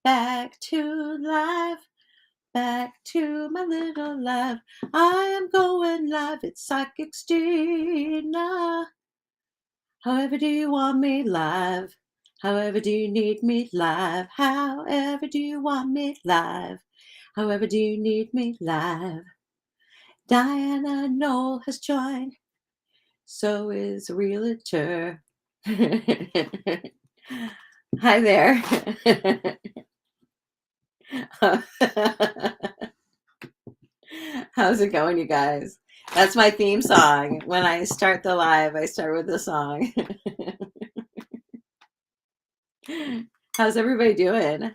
back to life, back to my little life. I am going live. It's Psychic Stina. However do you want me live? However do you need me live? However do you want me live? However do you need me live? Diana Knoll has joined. So is Realtor. Hi there. How's it going, you guys? That's my theme song. When I start the live, I start with the song. How's everybody doing?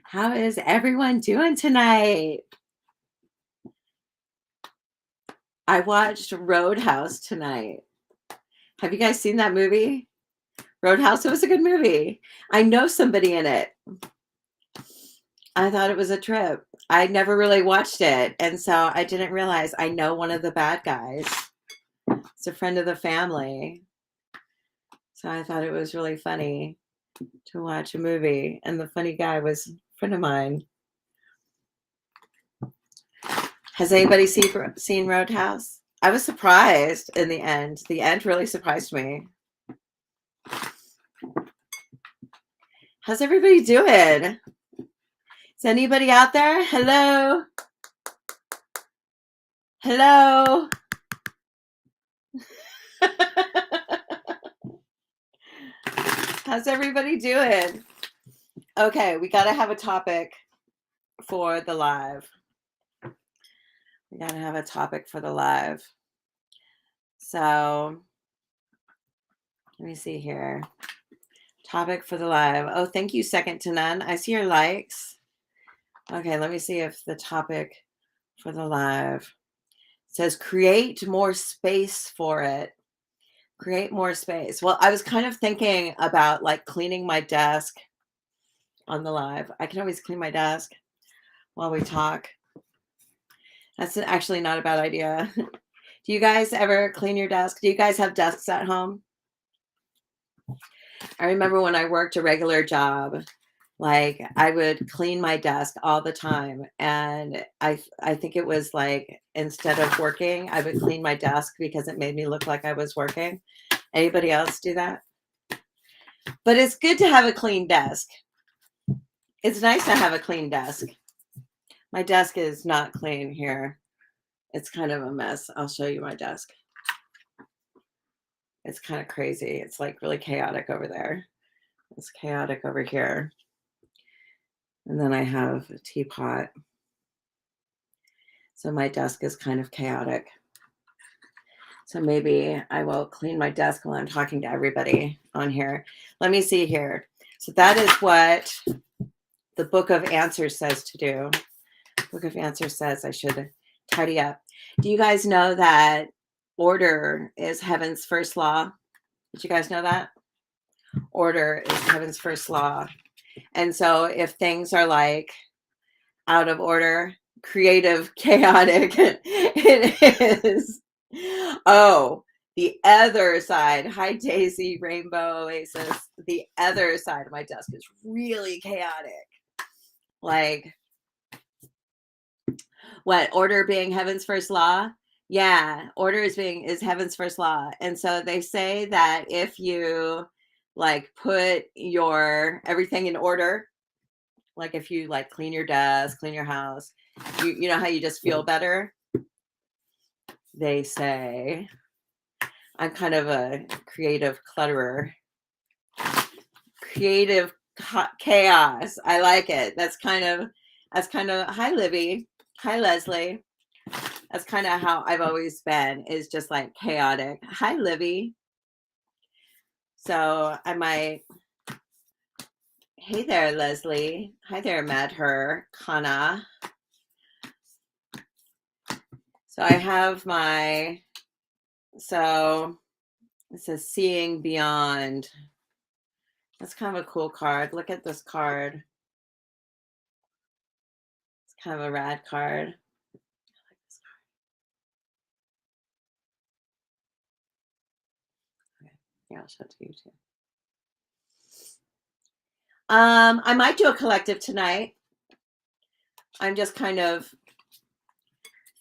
How is everyone doing tonight? I watched Roadhouse tonight. Have you guys seen that movie? Roadhouse, it was a good movie. I know somebody in it. I thought it was a trip. I never really watched it, and so I didn't realize I know one of the bad guys. It's a friend of the family. So I thought it was really funny to watch a movie, and the funny guy was a friend of mine. Has anybody seen Roadhouse? I was surprised in the end. The end really surprised me. How's everybody doing? Is anybody out there? Hello? Hello? How's everybody doing? Okay, we got to have a topic for the live. We got to have a topic for the live. So, let me see here. Topic for the live. Oh, thank you, Second to None. I see your likes. Okay, let me see if the topic for the live says create more space for it. Create more space. Well, I was kind of thinking about like cleaning my desk on the live. I can always clean my desk while we talk. That's actually not a bad idea. Do you guys ever clean your desk? Do you guys have desks at home? I remember when I worked a regular job, like I would clean my desk all the time. And I think it was like instead of working, I would clean my desk because it made me look like I was working. Anybody else do that? But it's good to have a clean desk. It's nice to have a clean desk. My desk is not clean here. It's kind of a mess. I'll show you my desk. It's kind of crazy. It's like really chaotic over there. It's chaotic over here. And then I have a teapot. So my desk is kind of chaotic. So maybe I will clean my desk while I'm talking to everybody on here. Let me see here. So that is what the Book of Answers says to do. Book of Answers says I should tidy up. Do you guys know that order is heaven's first law? Did you guys know that? Order is heaven's first law. And so if things are like out of order, creative, chaotic, it is. Oh, the other side. Hi, Daisy, Rainbow Oasis. The other side of my desk is really chaotic. Like, what? Order being heaven's first law? Yeah, order is heaven's first law. And so they say that if you like put your everything in order, like if you like clean your desk, clean your house, you know how you just feel better? They say I'm kind of a creative clutterer. Creative chaos. I like it. That's kind of hi Libby. Hi Leslie. That's kind of how I've always been, is just like chaotic. Hi Libby. So I might. Hey there, Leslie. Hi there, Mad Her, Kana. So I have my, so it says Seeing Beyond. That's kind of a cool card. Look at this card. It's kind of a rad card. I like this card. Okay, yeah, I'll show it to you too. I might do a collective tonight. I'm just kind of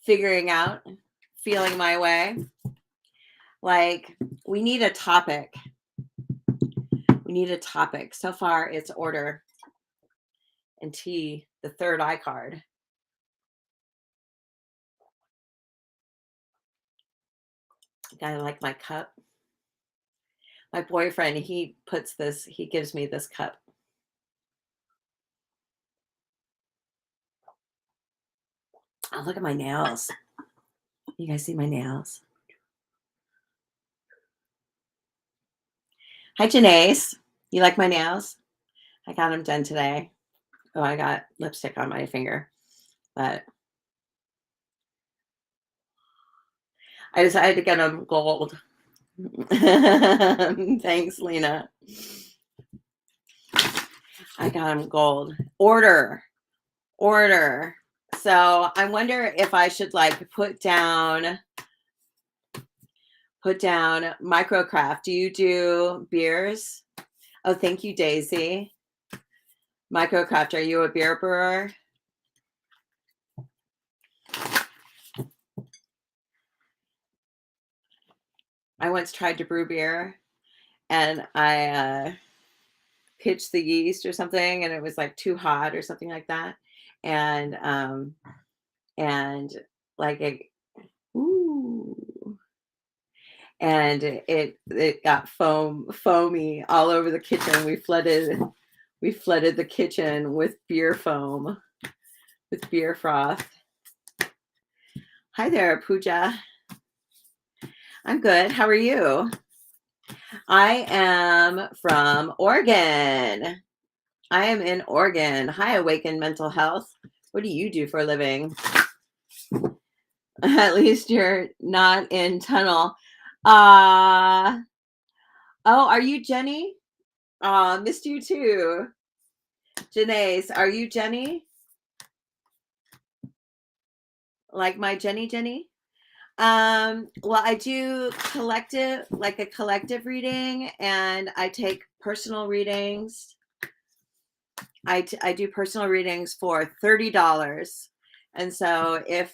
figuring out, feeling my way. Like, we need a topic. We need a topic. So far, it's order and tea, the third eye card. I like my cup. My boyfriend, he gives me this cup. Oh, look at my nails. You guys see my nails? Hi, Janace. You like my nails? I got them done today. Oh, I got lipstick on my finger, but I decided to get them gold. Thanks, Lena. I got them gold. Order. So I wonder if I should like put down Microcraft. Do you do beers? Oh, thank you, Daisy. Microcraft, are you a beer brewer? I once tried to brew beer and I pitched the yeast or something and it was like too hot or something like that. And like ooh, and it got foamy all over the kitchen. We flooded the kitchen with beer foam, with beer froth. Hi there, Pooja. I'm good. How are you? I am from Oregon. I am in Oregon. Hi, Awaken Mental Health. What do you do for a living? At least you're not in tunnel. Oh, are you Jenny? Missed you too. Janae, are you Jenny? Like my Jenny? Well, I do a collective reading, and I take personal readings. I do personal readings for $30. And so if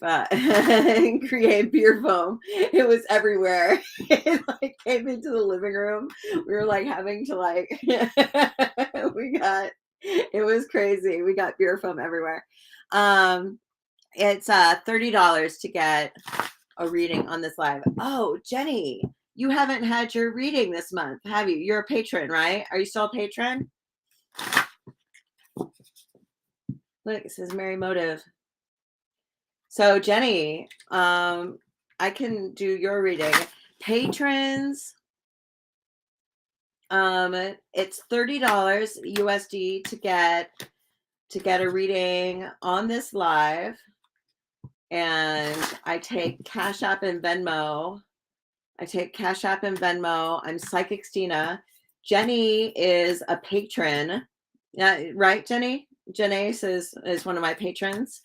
create beer foam, it was everywhere. It like came into the living room. We were like having to like it was crazy. We got beer foam everywhere. It's $30 to get a reading on this live. Oh, Jenny, you haven't had your reading this month, have you? You're a patron, right? Are you still a patron? Look, it says Mary Motive. So Jenny, I can do your reading. Patrons, it's $30 USD to get a reading on this live. And I take Cash App and Venmo. I'm Psychic Stina. Jenny is a patron. Right, Jenny? Janae is one of my patrons.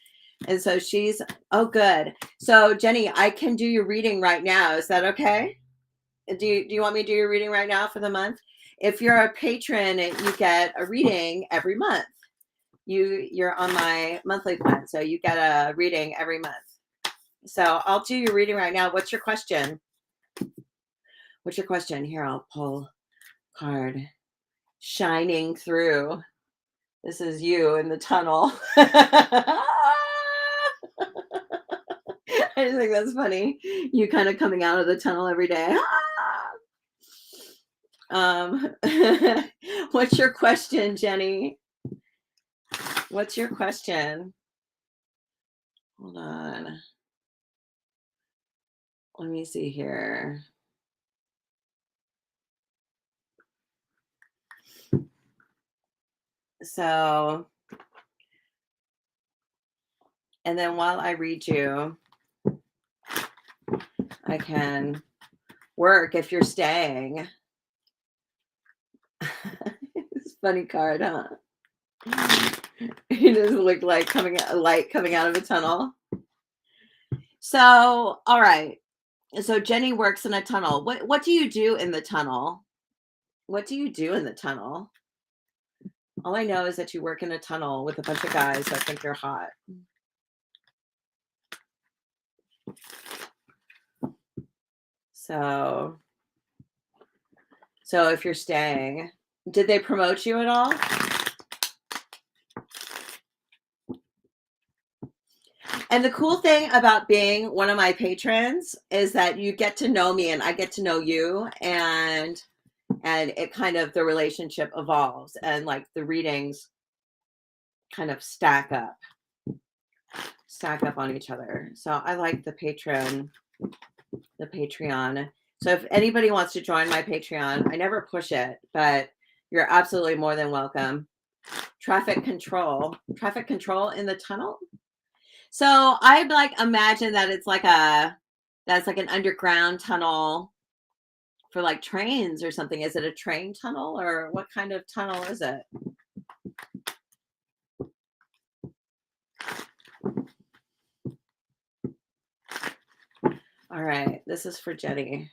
And so she's, oh, good. So Jenny, I can do your reading right now. Is that okay? Do you want me to do your reading right now for the month? If you're a patron, you get a reading every month. You're on my monthly plan, so you get a reading every month. So I'll do your reading right now. What's your question? Here, I'll pull card. Shining through. This is you in the tunnel. I just think that's funny. You kind of coming out of the tunnel every day. What's your question, Jenny? What's your question? Hold on. Let me see here. So, and then while I read you, I can work if you're staying. It's a funny card, huh? It doesn't look like a light coming out of a tunnel. So, all right. So Jenny works in a tunnel. What do you do in the tunnel? What do you do in the tunnel? All I know is that you work in a tunnel with a bunch of guys that think you're hot. So if you're staying, did they promote you at all? And the cool thing about being one of my patrons is that you get to know me and I get to know you, and it kind of, the relationship evolves and like the readings kind of stack up on each other. So I like the Patreon. So if anybody wants to join my Patreon, I never push it, but you're absolutely more than welcome. Traffic control in the tunnel. So I like imagine that it's like that's like an underground tunnel for like trains or something. Is it a train tunnel or what kind of tunnel is it? All right, this is for Jenny.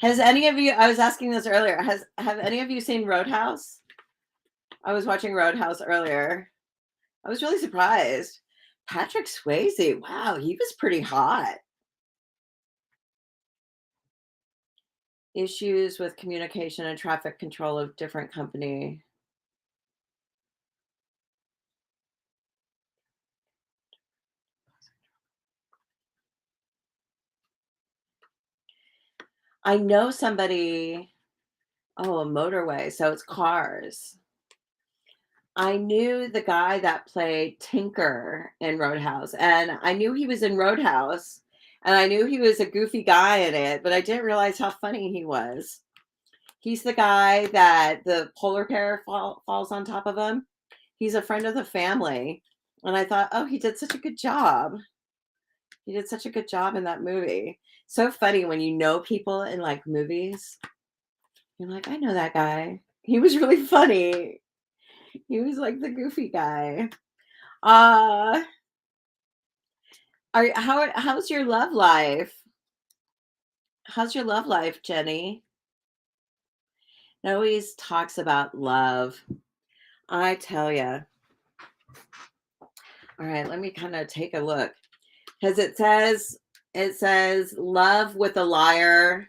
Has any of you, I was asking this earlier, have any of you seen Roadhouse? I was watching Roadhouse earlier. I was really surprised. Patrick Swayze, wow, he was pretty hot. Issues with communication and traffic control of different company. I know somebody, oh, a motorway, so it's cars. I knew the guy that played Tinker in Roadhouse, and I knew he was in Roadhouse, and I knew he was a goofy guy in it, but I didn't realize how funny he was. He's the guy that the polar bear falls on top of him. He's a friend of the family, and I thought, oh, he did such a good job. He did such a good job in that movie. So funny when you know people in like movies. You're like, I know that guy. He was really funny. He was like the goofy guy. How's your love life? How's your love life, Jenny? It always talks about love. I tell you. All right, let me kind of take a look. Because it says love with a liar.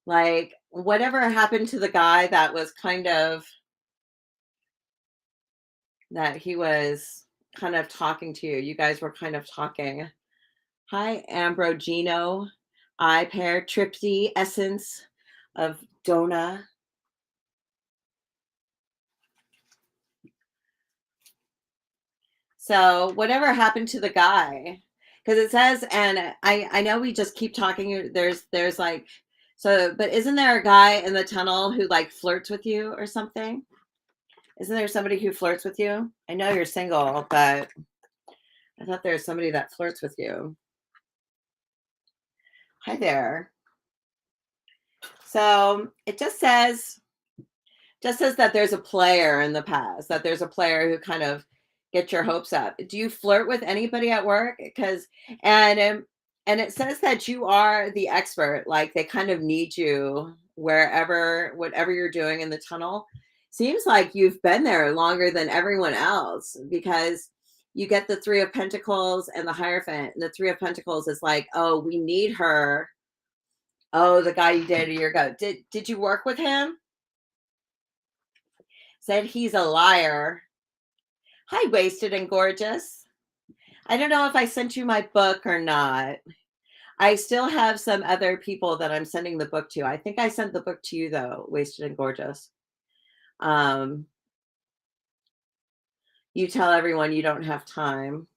Like whatever happened to the guy that was kind of, that he was kind of talking to you. You guys were kind of talking. Hi, Ambrogino. I pair Tripsy Essence of Dona. So whatever happened to the guy? Because it says, and I know we just keep talking. There's like, so, but isn't there a guy in the tunnel who like flirts with you or something? Isn't there somebody who flirts with you? I know you're single, but I thought there was somebody that flirts with you. Hi there. So it just says that there's a player in the past, that there's a player who kind of get your hopes up. Do you flirt with anybody at work? Because and it says that you are the expert. Like they kind of need you wherever, whatever you're doing in the tunnel. Seems like you've been there longer than everyone else because you get the Three of Pentacles and the Hierophant. And the Three of Pentacles is like, oh, we need her. Oh, the guy you dated a year ago. Did you work with him? Said he's a liar. Hi, Wasted and Gorgeous. I don't know if I sent you my book or not. I still have some other people that I'm sending the book to. I think I sent the book to you though, Wasted and Gorgeous. You tell everyone you don't have time.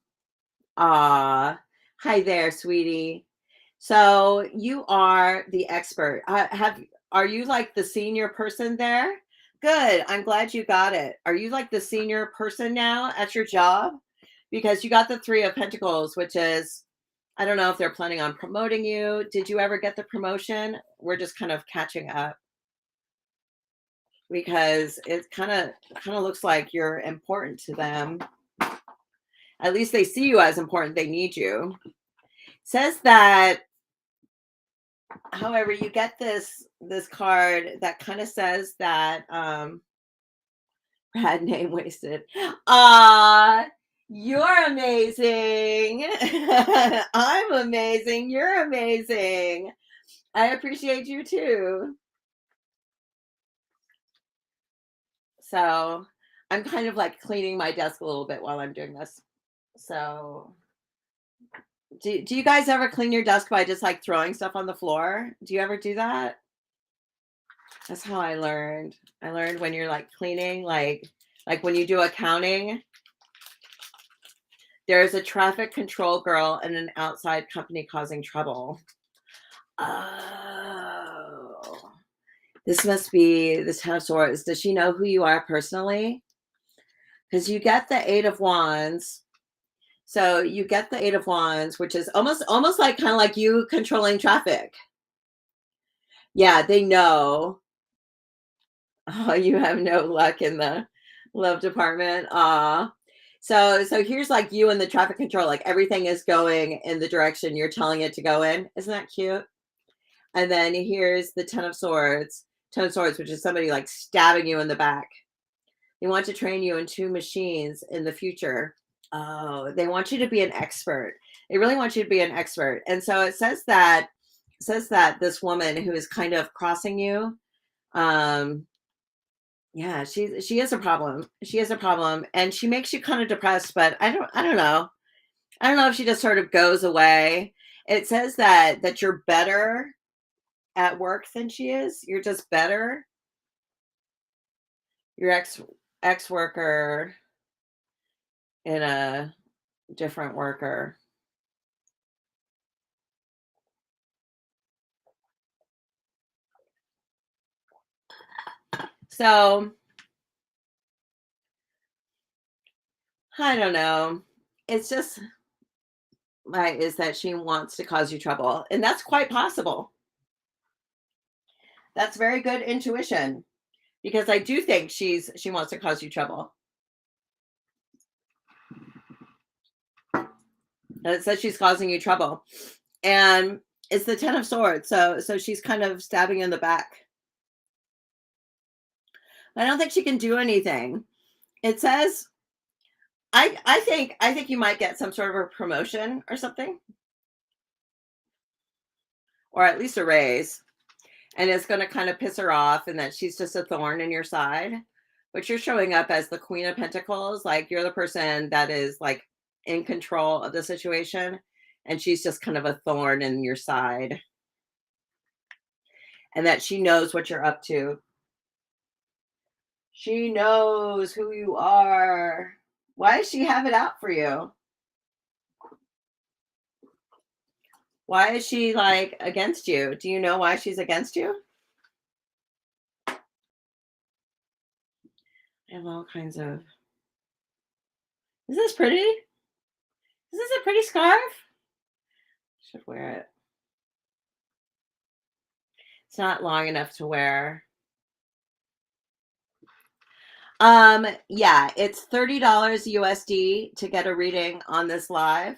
Hi there, sweetie. So you are the expert. Are you like the senior person there? Good. I'm glad you got it. Are you like the senior person now at your job? Because you got the Three of Pentacles, which is, I don't know if they're planning on promoting you. Did you ever get the promotion? We're just kind of catching up because it kind of looks like you're important to them. At least they see you as important. They need you. It says that However, you get this card that kind of says that bad name wasted. Ah, you're amazing. I'm amazing. You're amazing. I appreciate you too. So I'm kind of like cleaning my desk a little bit while I'm doing this. So do you guys ever clean your desk by just like throwing stuff on the floor? Do you ever do that? That's how I learned. I learned when you're like cleaning, like when you do accounting, there's a traffic control girl and an outside company causing trouble. Oh, this must be the Ten of Swords. Does she know who you are personally? Because you get the Eight of Wands. So you get the Eight of Wands, which is almost like kind of like you controlling traffic. Yeah, they know. Oh, you have no luck in the love department. So here's like you in the traffic control, like everything is going in the direction you're telling it to go in. Isn't that cute? And then here's the Ten of Swords. Ten of Swords, which is somebody like stabbing you in the back. They want to train you in two machines in the future. Oh, they want you to be an expert. They really want you to be an expert. And so it says that this woman who is kind of crossing you, um, yeah, she is a problem. She is a problem, and she makes you kind of depressed. But I don't know. I don't know if she just sort of goes away. It says that you're better at work than she is. You're just better. Your ex worker in a different worker. So I don't know. It's just right is that she wants to cause you trouble, and that's quite possible. That's very good intuition because I do think she wants to cause you trouble. And it says she's causing you trouble, and it's the Ten of Swords. So she's kind of stabbing you in the back. I don't think she can do anything. It says I think you might get some sort of a promotion or something, or at least a raise, and it's going to kind of piss her off, and that she's just a thorn in your side. But you're showing up as the Queen of Pentacles, like you're the person that is like in control of the situation, and she's just kind of a thorn in your side, and that she knows what you're up to. She knows who you are. Why does she have it out for you? Why is she like against you? Do you know why she's against you? I have all kinds of. Is this pretty? Is this a pretty scarf? Should wear it. It's not long enough to wear. Yeah, it's $30 USD to get a reading on this live.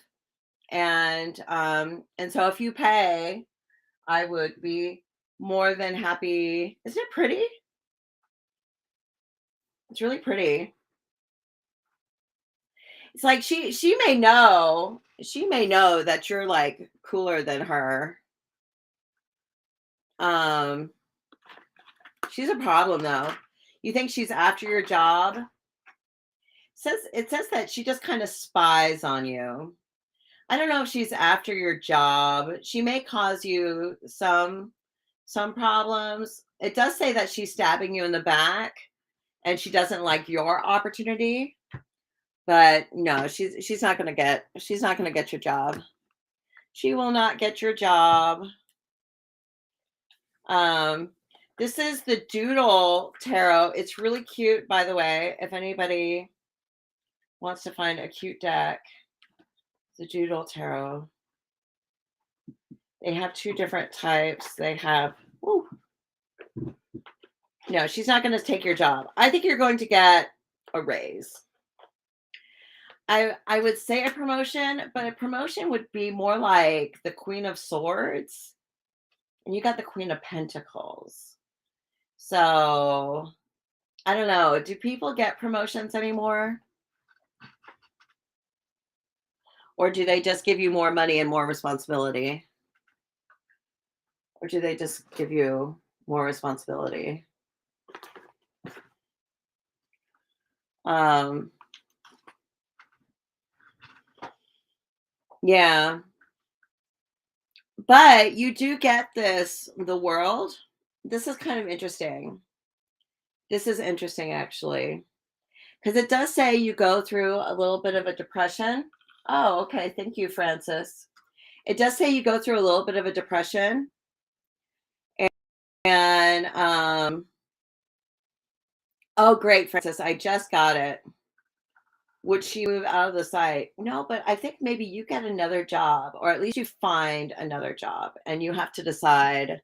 And so if you pay, I would be more than happy. Isn't it pretty? It's really pretty. It's like she may know that you're like cooler than her. Um, she's a problem though. You think she's after your job? It says that she just kind of spies on you. I don't know if she's after your job. She may cause you some problems. It does say that she's stabbing you in the back and she doesn't like your opportunity. But no, she's not going to get your job. She will not get your job. Um this is the Doodle Tarot. It's really cute, by the way. If anybody wants to find a cute deck, the Doodle Tarot. They have two different types. They have, woo, no, she's not going to take your job. I think you're going to get a raise. I would say a promotion, but a promotion would be more like the Queen of Swords. And you got the Queen of Pentacles. So I don't know. Do people get promotions anymore? Or do they just give you more money and more responsibility? Or do they just give you more responsibility? Um, yeah. But you do get this, the world. This is kind of interesting. This is interesting, actually, because it does say you go through a little bit of a depression. Oh, okay. Thank you, Francis. It does say you go through a little bit of a depression. And, oh, great, Francis. I just got it. Would she move out of the site? No, but I think maybe you get another job, or at least you find another job, and you have to decide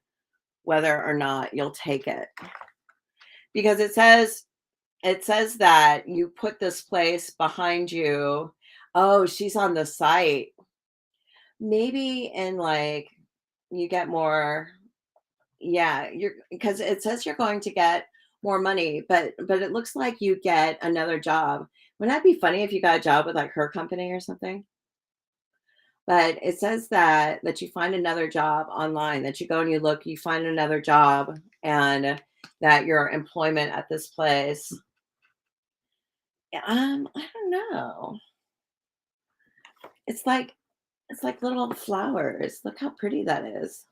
whether or not you'll take it. Because it says that you put this place behind you. Oh, she's on the site. Maybe in like you get more, yeah, you're because it says you're going to get more money, but it looks like you get another job. Wouldn't that be funny if you got a job with like her company or something? But it says that you find another job online, that you go and you look, you find another job, and that your employment at this place. I don't know. It's like it's like little flowers. Look how pretty that is.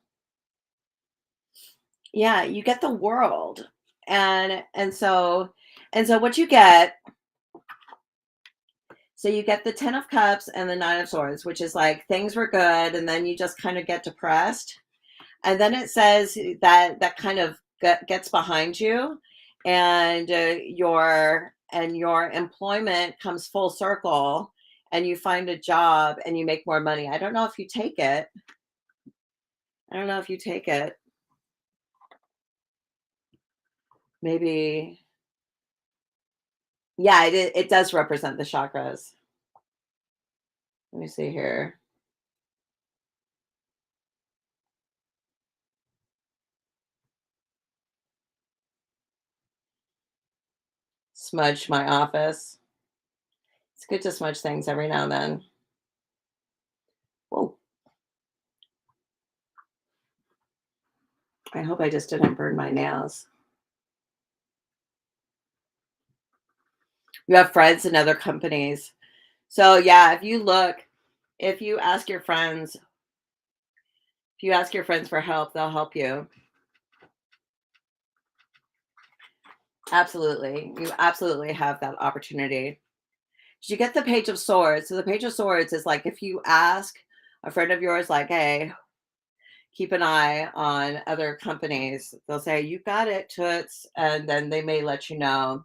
Yeah, you get the world. And so what you get, so you get the 10 of cups and the 9 of swords, which is like things were good and then you just kind of get depressed. And then it says that kind of gets behind you, and your employment comes full circle, and you find a job and you make more money. I don't know if you take it. I don't know if you take it. Maybe, yeah, it does represent the chakras. Let me see here. Smudge my office. It's good to smudge things every now and then. Whoa. I hope I just didn't burn my nails. You have friends in other companies. So yeah, if you ask your friends, if you ask your friends for help, they'll help you. Absolutely. You absolutely have that opportunity. You get the Page of Swords. So the Page of Swords is like if you ask a friend of yours, like, hey, keep an eye on other companies, they'll say, you got it, Toots. And then they may let you know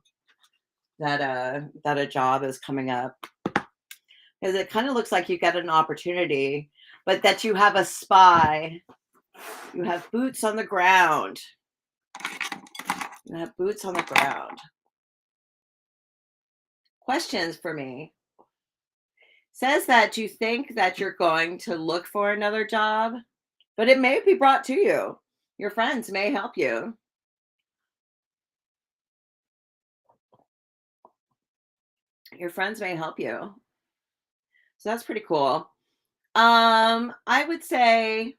that a job is coming up. Because it kind of looks like you get an opportunity, but that you have a spy. You have boots on the ground. You have boots on the ground. Questions for me. Says that you think that you're going to look for another job, but it may be brought to you. Your friends may help you. Your friends may help you. So that's pretty cool. I would say,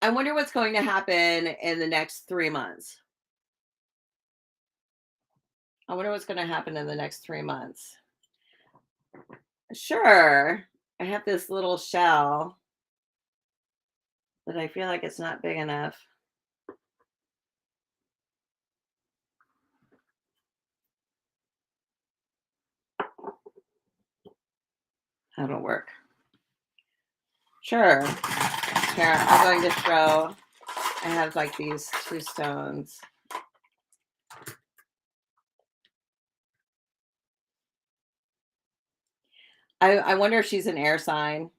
I wonder what's going to happen in the next 3 months. I wonder what's going to happen in the next 3 months. Sure. I have this little shell, but I feel like it's not big enough. How to work. Sure. Here, I'm going to throw, I have like these two stones. I wonder if she's an air sign.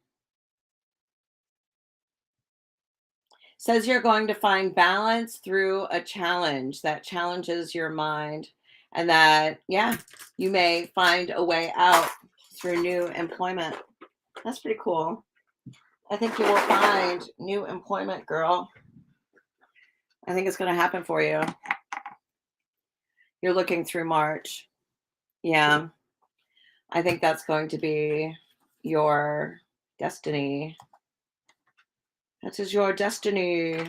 Says you're going to find balance through a challenge that challenges your mind, and that, yeah, you may find a way out through new employment. That's pretty cool. I think you will find new employment, girl. I think it's going to happen for you. You're looking through March. Yeah. I think that's going to be your destiny. That is your destiny.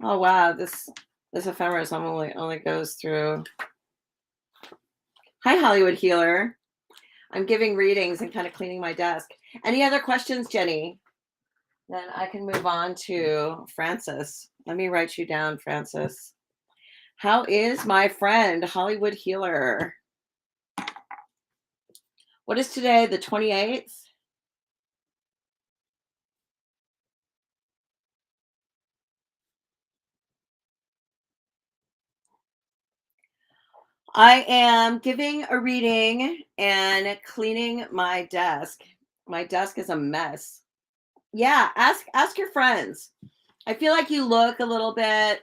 Oh wow, this ephemerism only goes through. Hi, Hollywood Healer. I'm giving readings and kind of cleaning my desk. Any other questions, Jenny? Then I can move on to Francis. Let me write you down, Francis. How is my friend, Hollywood Healer? What is today, the 28th? I am giving a reading and cleaning my desk. My desk is a mess. Yeah, ask your friends. I feel like you look a little bit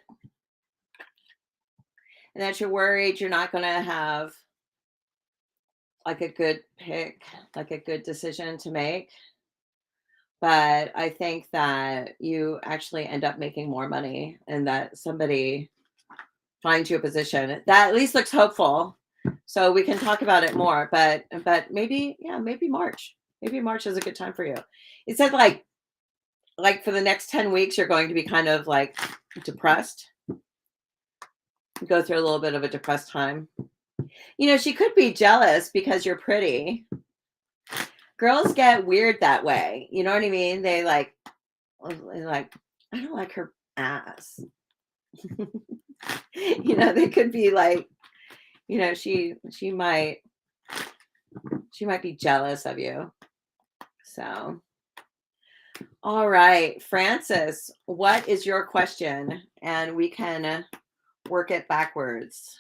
and that you're worried you're not going to have like a good pick, like a good decision to make. But I think that you actually end up making more money and that somebody finds you a position that at least looks hopeful. So we can talk about it more, but maybe, yeah, maybe March. Maybe March is a good time for you. It said like for the next 10 weeks you're going to be kind of like depressed. Go through a little bit of a depressed time. You know, she could be jealous because you're pretty. Girls get weird that way. You know what I mean? They like I don't like her ass. You know, they could be like, you know, she might be jealous of you. So, all right, Francis, what is your question? And we can work it backwards.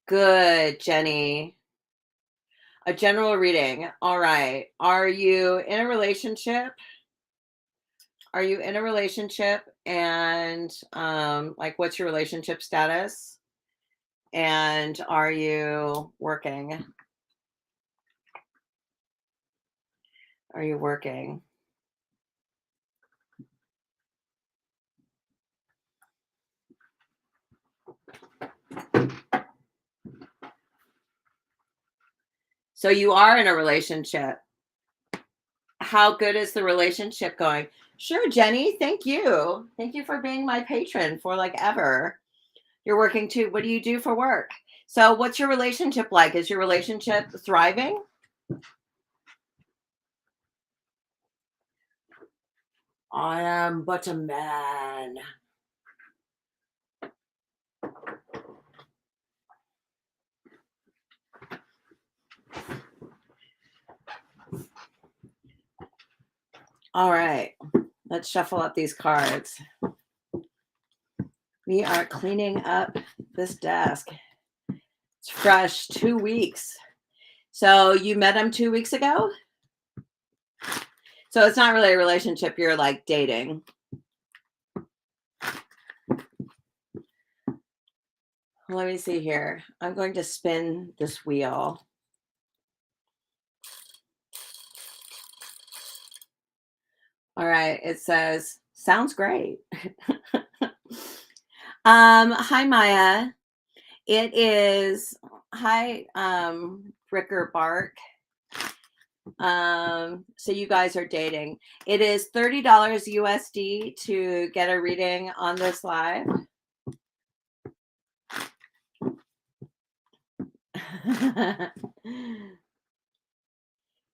Good, Jenny. A general reading. All right. Are you in a relationship? And like what's your relationship status? And are you working? So you are in a relationship. How good is the relationship going? Sure, Jenny. Thank you. Thank you for being my patron for like ever. You're working too. What do you do for work? So what's your relationship like? Is your relationship thriving? I am but a man. All right. Let's shuffle up these cards. We are cleaning up this desk. It's fresh, 2 weeks. So you met him 2 weeks ago? So it's not really a relationship, you're like dating. Let me see here. I'm going to spin this wheel. All right, it says, sounds great. Hi Maya. It is hi Bricker Bark. So you guys are dating. It is $30 USD to get a reading on this live.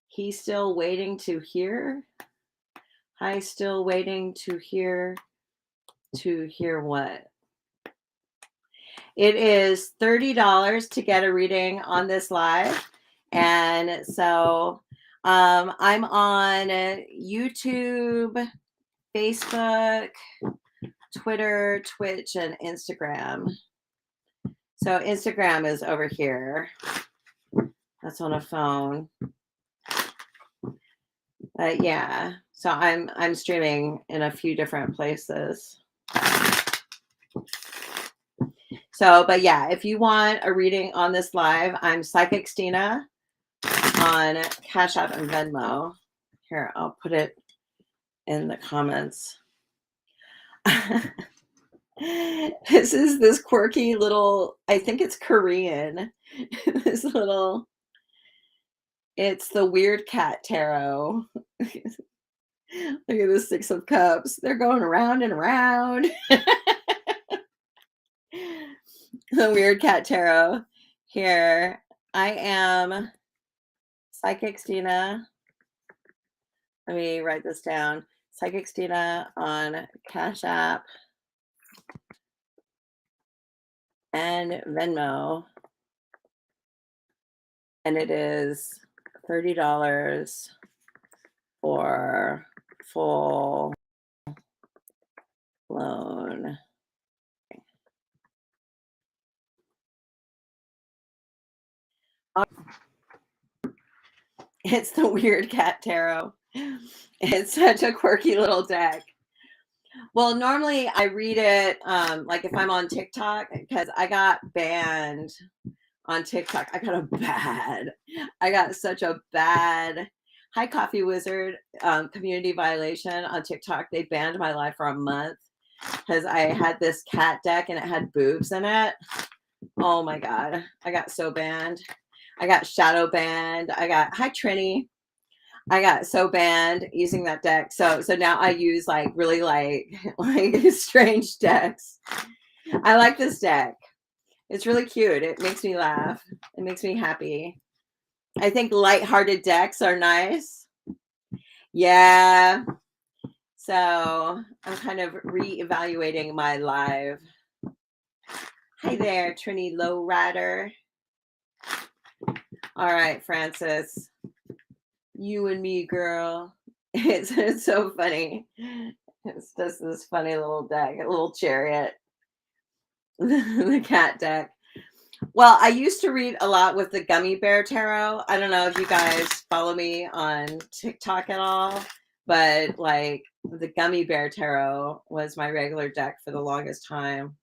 He's still waiting to hear. Hi, still waiting to hear. To hear what? It is $30 to get a reading on this live. And so I'm on YouTube, Facebook, Twitter, Twitch, and Instagram. So Instagram is over here. That's on a phone. Yeah. So I'm streaming in a few different places. So, but yeah, if you want a reading on this live, I'm Psychic Stina on Cash App and Venmo. Here, I'll put it in the comments. This is this quirky little, I think it's Korean. This little, it's the Weird Cat Tarot. Look at the Six of Cups. They're going around and around. The Weird Cat Tarot. Here, I am Psychic Stina. Let me write this down. Psychic Stina on Cash App and Venmo. And it is $30 for full loan. It's the Weird Cat Tarot. It's such a quirky little deck. Well, normally I read it like if I'm on TikTok, because I got banned on TikTok. I got such a bad Hi Coffee Wizard community violation on TikTok. They banned my life for a month because I had this cat deck and it had boobs in it. Oh my God. I got so banned. I got shadow banned. Hi Trini. I got so banned using that deck. So now I use like really like strange decks. I like this deck. It's really cute. It makes me laugh. It makes me happy. I think lighthearted decks are nice. Yeah. So I'm kind of reevaluating my live. Hi there, Trini Lowrider. All right, Francis. You and me, girl. It's so funny. It's just this funny little deck, a little chariot. The cat deck. Well, I used to read a lot with the Gummy Bear Tarot. I don't know if you guys follow me on TikTok at all, but like the Gummy Bear Tarot was my regular deck for the longest time.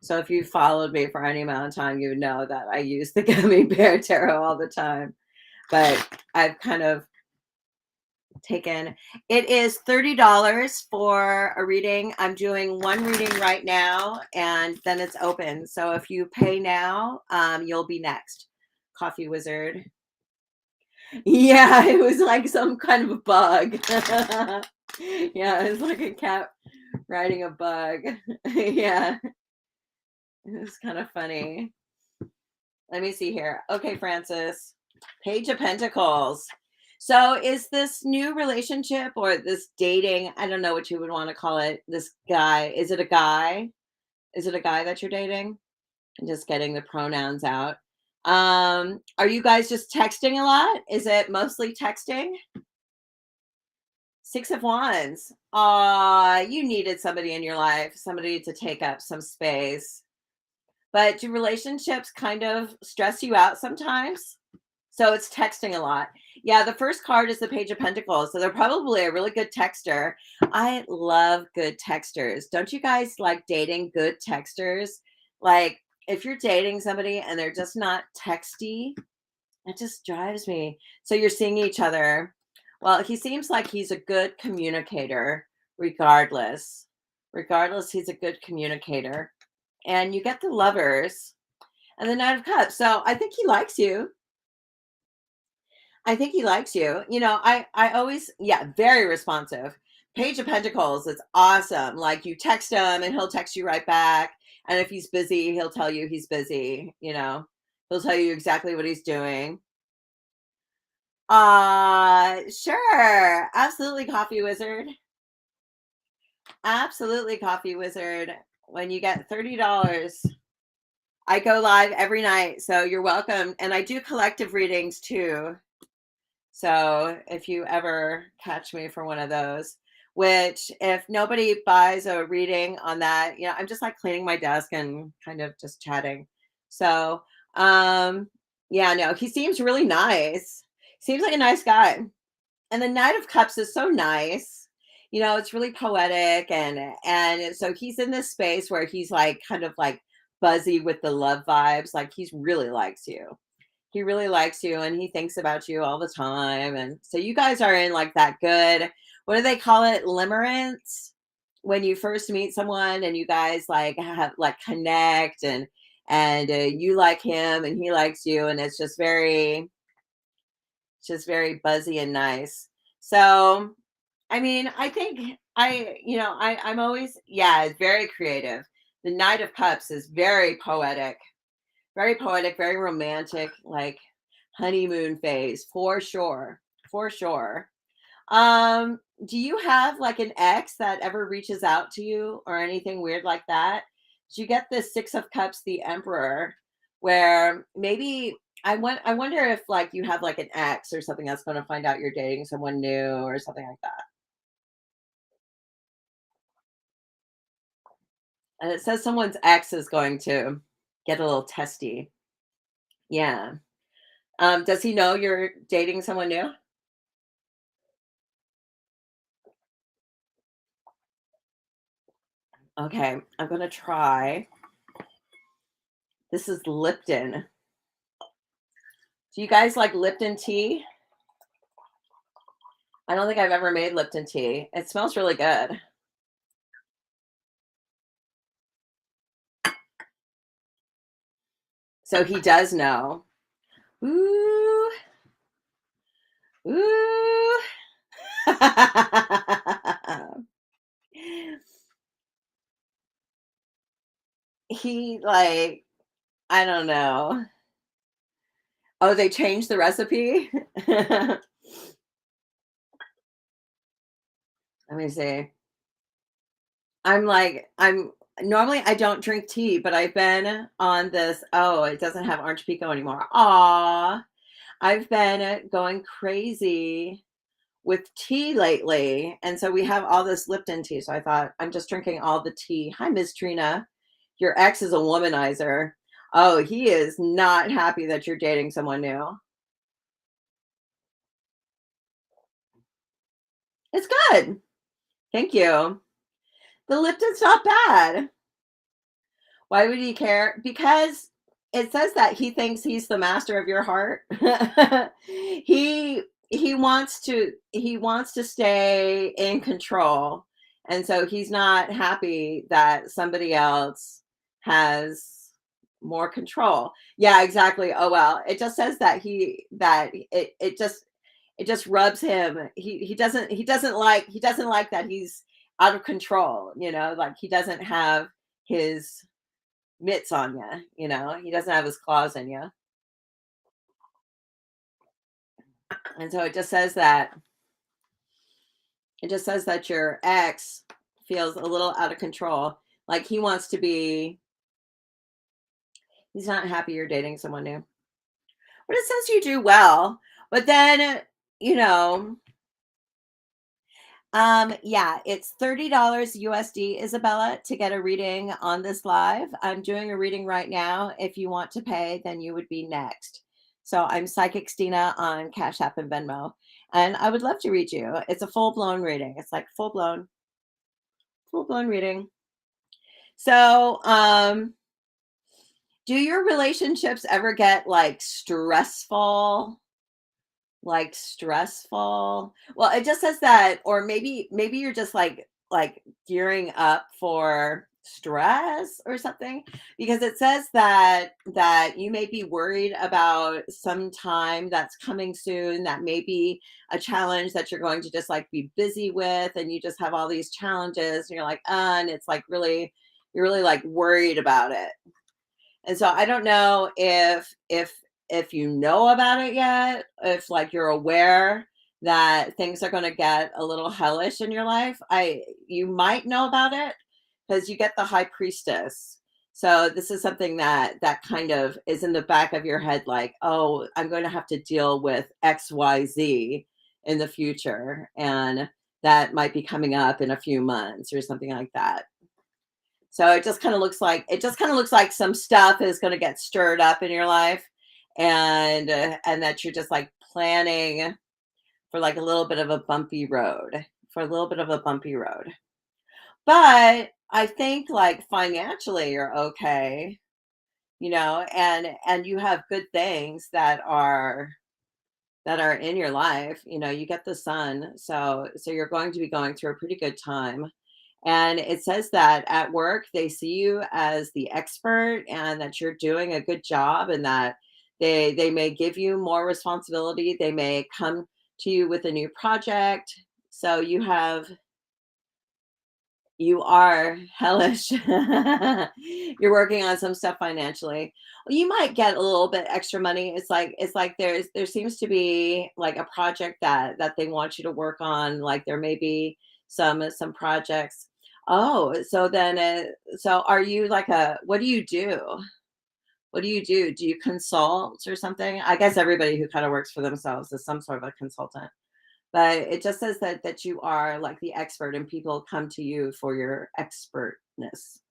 So if you followed me for any amount of time, you would know that I use the Gummy Bear Tarot all the time. But I've kind of taken, it is $30 for a reading. I'm doing one reading right now and then it's open. So if you pay now, you'll be next. Coffee Wizard. Yeah, it was like some kind of a bug. Yeah, it's like a cat riding a bug. Yeah, it was kind of funny. Let me see here. Okay, Francis. Page of Pentacles. So is this new relationship or this dating, I don't know what you would want to call it, this guy, is it a guy? Is it a guy that you're dating? I'm just getting the pronouns out. Are you guys just texting a lot? Is it mostly texting? Six of Wands. You needed somebody in your life, somebody to take up some space. But do relationships kind of stress you out sometimes? So it's texting a lot. Yeah, the first card is the Page of Pentacles. So they're probably a really good texter. I love good texters. Don't you guys like dating good texters? Like if you're dating somebody and they're just not texty, it just drives me. So you're seeing each other. Well, he seems like he's a good communicator regardless. Regardless, he's a good communicator. And you get the Lovers and the Knight of Cups. So I think he likes you. I think he likes you. You know, I always, yeah, very responsive. Page of Pentacles, it's awesome. Like you text him and he'll text you right back. And if he's busy, he'll tell you he's busy, you know. He'll tell you exactly what he's doing. Sure. Absolutely, Coffee Wizard. Absolutely, Coffee Wizard. When you get $30, I go live every night. So you're welcome. And I do collective readings too. So if you ever catch me for one of those, which if nobody buys a reading on that, you know, I'm just like cleaning my desk and kind of just chatting. So, yeah, no, he seems really nice. Seems like a nice guy. And the Knight of Cups is so nice. it's really poetic, and so he's in this space where he's like kind of like buzzy with the love vibes. Like he's really likes you. He really likes you and he thinks about you all the time. And so you guys are in like that good, what do they call it? Limerence, when you first meet someone and you guys like have like connect, and you like him and he likes you, and it's just very buzzy and nice. So, I mean, I think I'm always, yeah, it's very creative. The Knight of Cups is very poetic, very romantic, like honeymoon phase for sure, for sure. Do you have like an ex that ever reaches out to you or anything weird like that? Do you get the Six of Cups, the Emperor, where maybe I wonder if like you have like an ex or something that's going to find out you're dating someone new or something like that. And it says someone's ex is going to get a little testy. Yeah. Does he know you're dating someone new? Okay, I'm gonna try. This is Lipton. Do you guys like Lipton tea? I don't think I've ever made Lipton tea. It smells really good. So he does know. Ooh, ooh. He like, I don't know. Oh, they changed the recipe? Let me see. I'm normally I don't drink tea, but I've been on this. Oh, it doesn't have orange pico anymore. Aw. I've been going crazy with tea lately. And so we have all this Lipton tea. So I thought I'm just drinking all the tea. Hi, Miss Trina. Your ex is a womanizer. Oh, he is not happy that you're dating someone new. It's good. Thank you. The Lipton's not bad. Why would he care? Because it says that he thinks he's the master of your heart. He wants to stay in control. And so he's not happy that somebody else has more control. Yeah, exactly. Oh well. It just says that it just rubs him. He doesn't like that he's out of control, like he doesn't have his mitts on you, he doesn't have his claws in you. And so it just says that your ex feels a little out of control. Like he's not happy you're dating someone new. But it says you do well. But then, you know, yeah, it's $30 USD, Isabella, to get a reading on this live. I'm doing a reading right now. If you want to pay, then you would be next. So I'm Psychic Stina on Cash App and Venmo. And I would love to read you. It's a full-blown reading. It's like full-blown reading. So, do your relationships ever get like stressful? Like stressful? Well, it just says that, or maybe you're just like gearing up for stress or something, because it says that you may be worried about some time that's coming soon, that may be a challenge that you're going to just like be busy with, and you just have all these challenges and you're like, and it's like really, you're really like worried about it. And so I don't know if you know about it yet, if like you're aware that things are going to get a little hellish in your life. You might know about it because you get the High Priestess. So this is something that kind of is in the back of your head, like, oh, I'm going to have to deal with XYZ in the future, and that might be coming up in a few months or something like that. So it just kind of looks like some stuff is going to get stirred up in your life, and that you're just like planning for like a little bit of a bumpy road. for a little bit of a bumpy road. But I think like financially you're okay, and you have good things that are in your life. You get the sun, so you're going to be going through a pretty good time. And it says that at work they see you as the expert and that you're doing a good job, and that they may give you more responsibility. They may come to you with a new project. So you are hellish. You're working on some stuff financially. You might get a little bit extra money. It's like there seems to be like a project that they want you to work on. Like there may be some projects. Oh, so are you like a what do you do? What do you do? Do you consult or something? I guess everybody who kind of works for themselves is some sort of a consultant, but it just says that you are like the expert and people come to you for your expertness.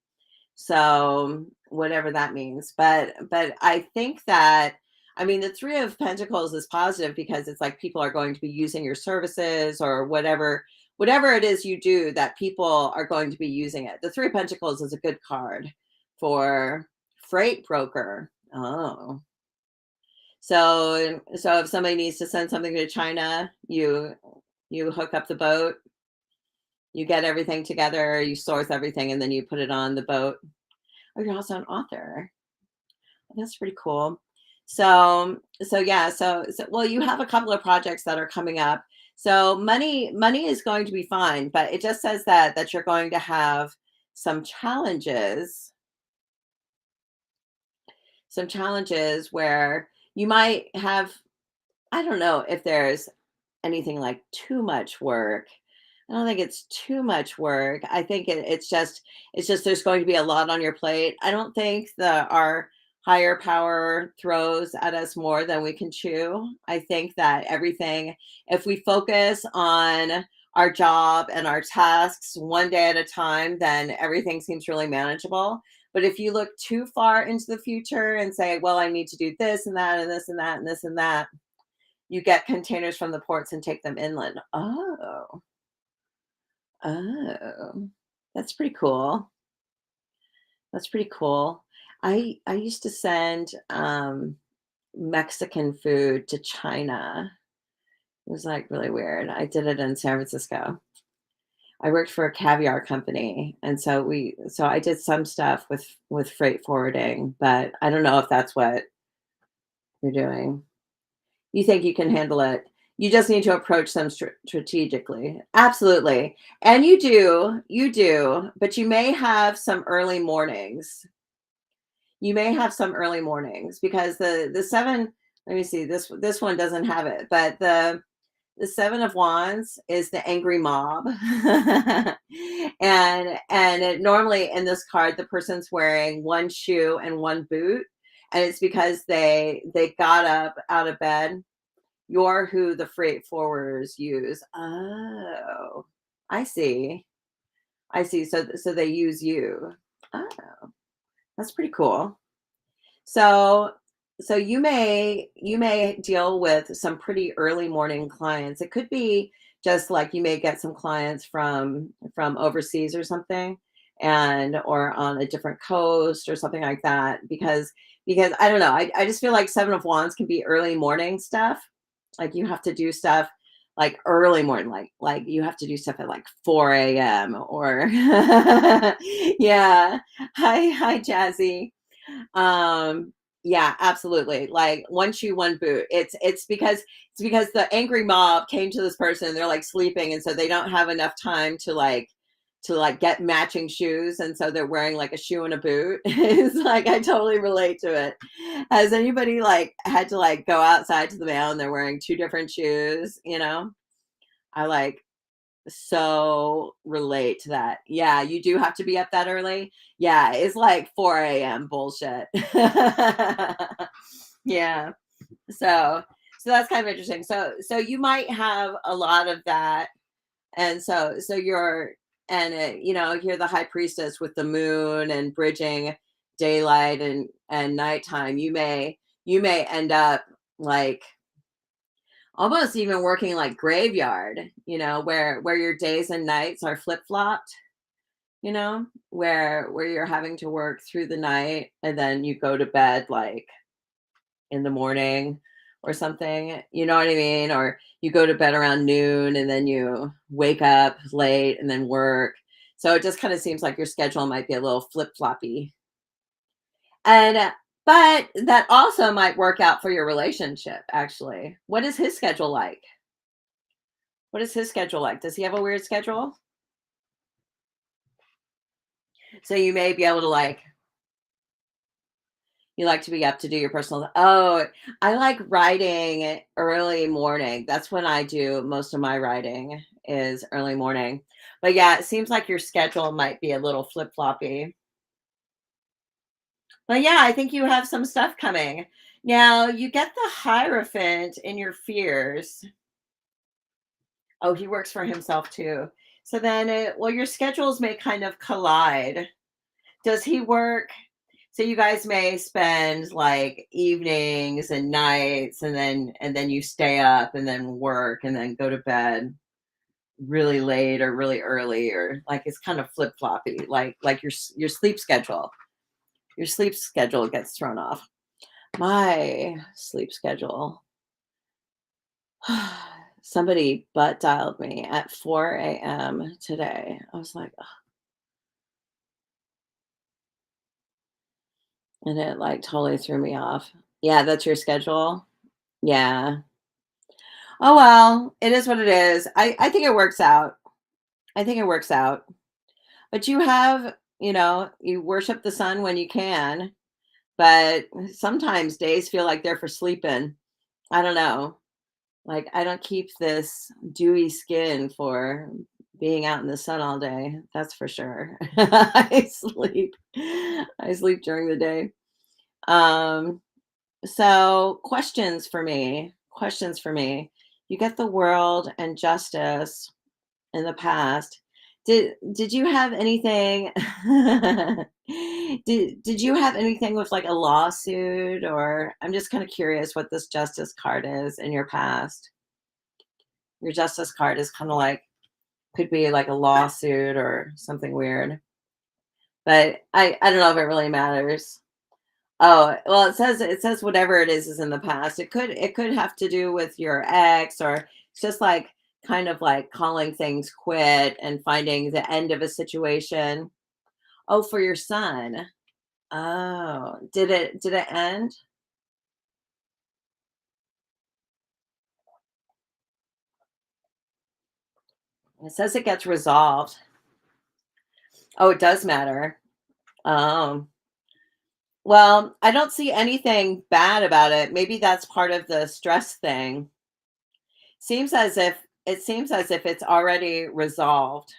So whatever that means. But I think that, I mean, the 3 of Pentacles is positive because it's like people are going to be using your services or whatever it is you do, that people are going to be using it. The 3 of Pentacles is a good card for freight broker. Oh. So if somebody needs to send something to China, you hook up the boat, you get everything together, you source everything, and then you put it on the boat. Oh, you're also an author. That's pretty cool. So yeah, so well, you have a couple of projects that are coming up. So money is going to be fine, but it just says that you're going to have some challenges, some challenges where you might have, I don't know if there's anything like too much work. I don't think it's too much work. I think it's just there's going to be a lot on your plate. I don't think our higher power throws at us more than we can chew. I think that everything, if we focus on our job and our tasks one day at a time, then everything seems really manageable. But if you look too far into the future and say, well, I need to do this and that and this and that and this and that, you get containers from the ports and take them inland. Oh, that's pretty cool. That's pretty cool. I used to send Mexican food to China. It was like really weird. I did it in San Francisco. I worked for a caviar company, and so I did some stuff with freight forwarding, but I don't know if that's what you're doing. You think you can handle it. You just need to approach them strategically. Absolutely. And you do, but you may have some early mornings. You may have some early mornings because the 7, let me see, this one doesn't have it, but the 7 of Wands is the angry mob. Normally in this card the person's wearing one shoe and one boot, and it's because they got up out of bed. You're who the freight forwarders use. Oh, I see. I see. So they use you. Oh, that's pretty cool. So you may deal with some pretty early morning clients. It could be just like you may get some clients from overseas or something, and or on a different coast or something like that, because I don't know. I just feel like 7 of Wands can be early morning stuff. Like you have to do stuff like early morning, like you have to do stuff at like 4 a.m. or yeah. Hi, Jazzy. Um, yeah, absolutely. Like one shoe, one boot. It's because the angry mob came to this person and they're like sleeping, and so they don't have enough time to get matching shoes, and so they're wearing like a shoe and a boot. It's like I totally relate to it. Has anybody like had to like go outside to the mail and they're wearing 2 different shoes, you know? I like so relate to that. Yeah, you do have to be up that early. Yeah, it's like 4 a.m. bullshit. Yeah. So that's kind of interesting. So you might have a lot of that. And so you're, and you're the high priestess with the moon and bridging daylight and nighttime. You may end up like almost even working like graveyard, where your days and nights are flip-flopped, where you're having to work through the night and then you go to bed like in the morning or something, you know what I mean? Or you go to bed around noon and then you wake up late and then work. So it just kind of seems like your schedule might be a little flip-floppy. And but that also might work out for your relationship actually. What is his schedule like? What is his schedule like? Does he have a weird schedule? So you may be able to like you like to be up to do your personal. Oh, I like writing early morning. That's when I do most of my writing is early morning. But yeah, it seems like your schedule might be a little flip-floppy. But yeah, I think you have some stuff coming. Now, you get the Hierophant in your fears. Oh, he works for himself too. So then well, your schedules may kind of collide. Does he work? So you guys may spend like evenings and nights and then you stay up and then work and then go to bed really late or really early, or like it's kind of flip-floppy, like your sleep schedule. Your sleep schedule gets thrown off. My sleep schedule. Somebody butt dialed me at 4 a.m. today. I was like, "Ugh," and it like totally threw me off. Yeah, that's your schedule. Yeah. Oh well, it is what it is. I think it works out. I think it works out. But you have, you worship the sun when you can, but sometimes days feel like they're for sleeping. I don't know. Like I don't keep this dewy skin for being out in the sun all day. That's for sure. I sleep. I sleep during the day. Um so questions for me. You get the world and justice in the past. Did you have anything did you have anything with like a lawsuit, or I'm just kind of curious what this justice card is in your past. Your justice card is kind of like could be like a lawsuit or something weird. But I don't know if it really matters. Oh, well, it says whatever it is in the past. It could have to do with your ex, or it's just like kind of like calling things quit and finding the end of a situation. Oh, for your son. Oh, did it end? It says it gets resolved. Oh, it does matter. Um, well, I don't see anything bad about it. Maybe that's part of the stress thing. Seems as if it's already resolved,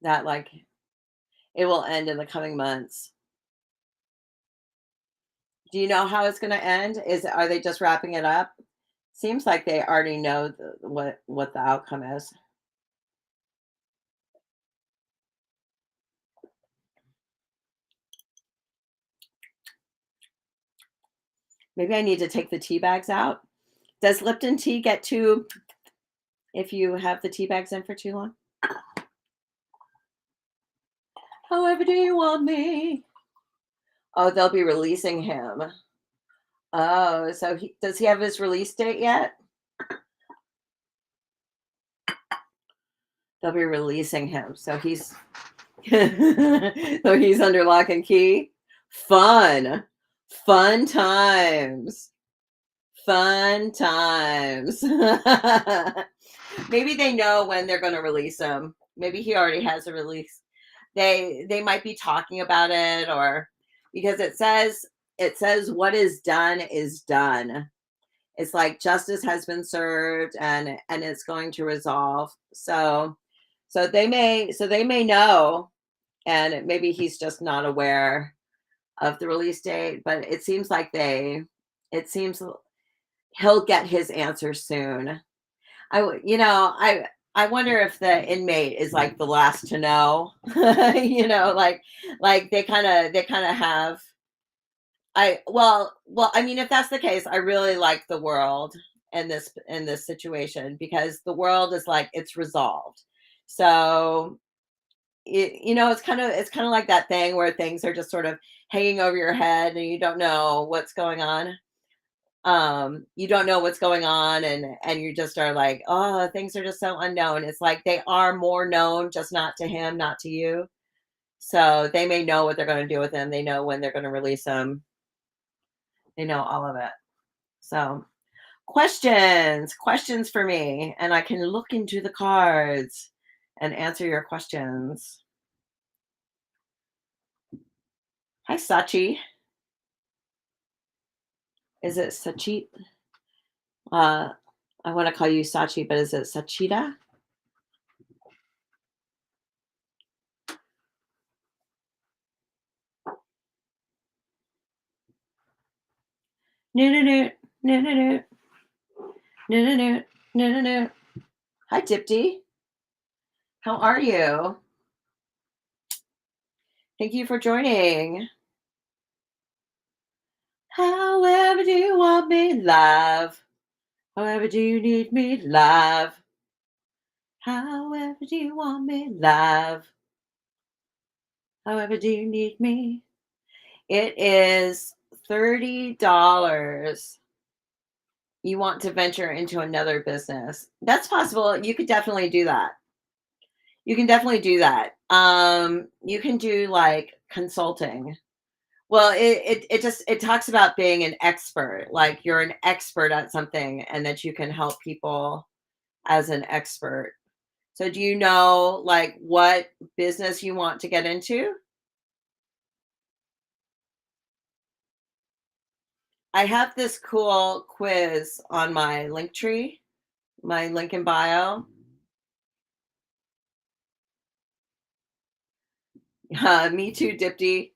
that like it will end in the coming months. Do you know how it's going to end? Are they just wrapping it up? Seems like they already know what the outcome is. Maybe I need to take the tea bags out. Does Lipton tea get too if you have the tea bags in for too long? However do you want me? Oh, they'll be releasing him. Oh, so does he have his release date yet? They'll be releasing him. So he's so he's under lock and key. Fun. Fun times. Fun times. Maybe they know when they're going to release him. Maybe he already has a release. They might be talking about it, or because it says what is done is done. It's like justice has been served and it's going to resolve. So they may know, and maybe he's just not aware of the release date, but it seems he'll get his answer soon. I wonder if the inmate is like the last to know. Like they kind of have. I well, I mean, if that's the case, I really like the world, in this situation, because the world is like it's resolved. So it's kind of like that thing where things are just sort of hanging over your head and you don't know what's going on. You don't know what's going on, and you just are like, oh, things are just so unknown. It's like they are more known, just not to him, not to you. So they may know what they're going to do with them. They know when they're going to release them. They know all of it. So questions for me, and I can look into the cards and answer your questions. Hi, Sachi. Is it Sachi? I want to call you Sachi, but is it Sachita? No, no, no, no, no, no, no, no, no, no, no, no. Hi, Dipti. How are you? Thank you for joining. However do you want me, love? However do you need me, love? However do you want me, love? However do you need me? It is $30. You want to venture into another business. That's possible. You could definitely do that. You can definitely do that. You can do like consulting. Well, it just it talks about being an expert, like you're an expert at something and that you can help people as an expert. So do you know like what business you want to get into? I have this cool quiz on my link tree, my link in bio. Me too, Dipti.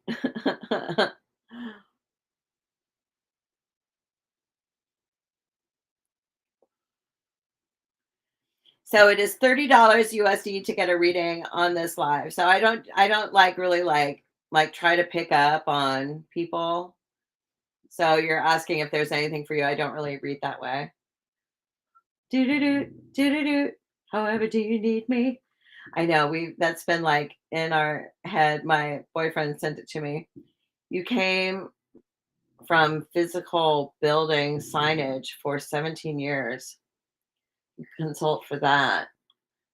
So it is $30 USD to get a reading on this live. So I don't like really like try to pick up on people. So you're asking if there's anything for you. I don't really read that way. Do do do do do do. However, do you need me? I know we that's been like in our head. My boyfriend sent it to me. You came from physical building signage for 17 years. You consult for that.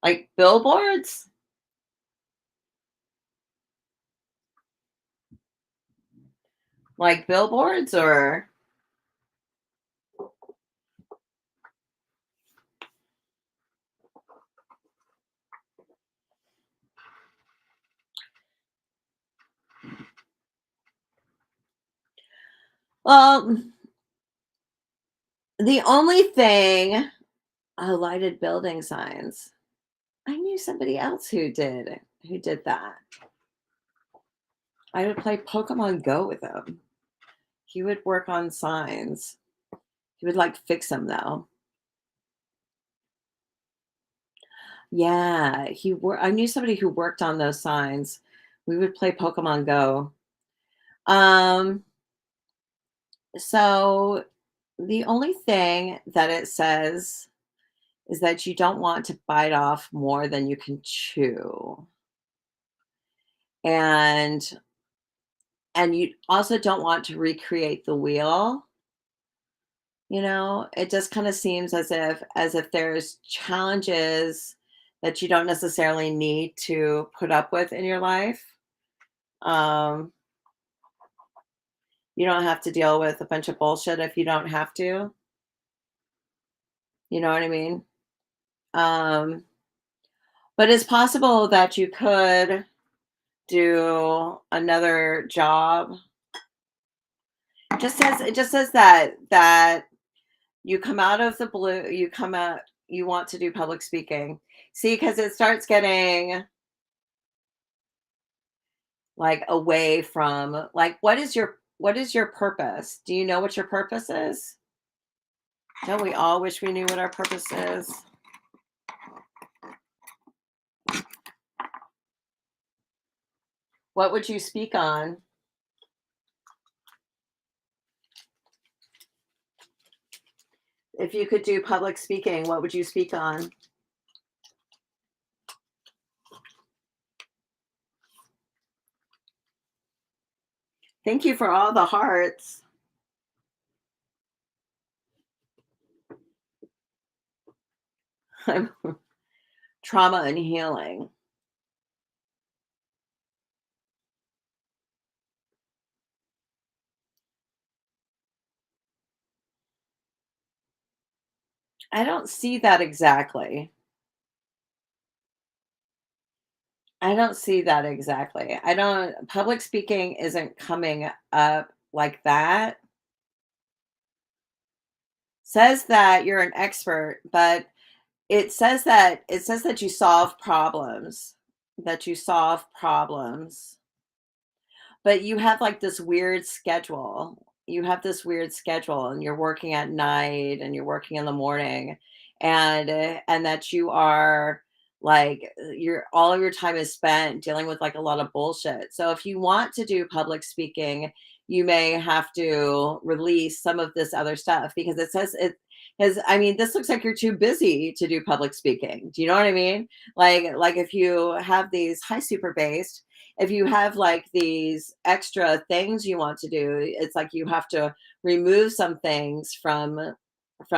Like billboards? Like billboards or well, the only thing lighted building signs. I knew somebody else who did that. I would play Pokemon Go with him. He would work on signs. He would like fix them though. Yeah, I knew somebody who worked on those signs. We would play Pokemon Go. Um so the only thing that it says is that you don't want to bite off more than you can chew. And you also don't want to recreate the wheel. It just kind of seems as if there's challenges that you don't necessarily need to put up with in your life. Um, you don't have to deal with a bunch of bullshit if you don't have to. You know what I mean? Um, but it's possible that you could do another job. It just says that you come out of the blue, you come out, you want to do public speaking. See, because it starts getting like away from like what is your purpose? Do you know what your purpose is? Don't we all wish we knew what our purpose is? What would you speak on? If you could do public speaking, what would you speak on? Thank you for all the hearts. Trauma and healing. I don't see that exactly. I don't see that exactly. I don't public speaking isn't coming up like that. Says that you're an expert, but it says that you solve problems, that you solve problems. But you have, like, this weird schedule. You have this weird schedule, and you're working at night, and you're working in the morning, and that you are, like, your all of your time is spent dealing with, like, a lot of bullshit. So if you want to do public speaking, you may have to release some of this other stuff because it says it 'cause, I mean, this looks like you're too busy to do public speaking. Do you know what I mean? Like, if you have these high super based if you have like these extra things you want to do, it's like you have to remove some things from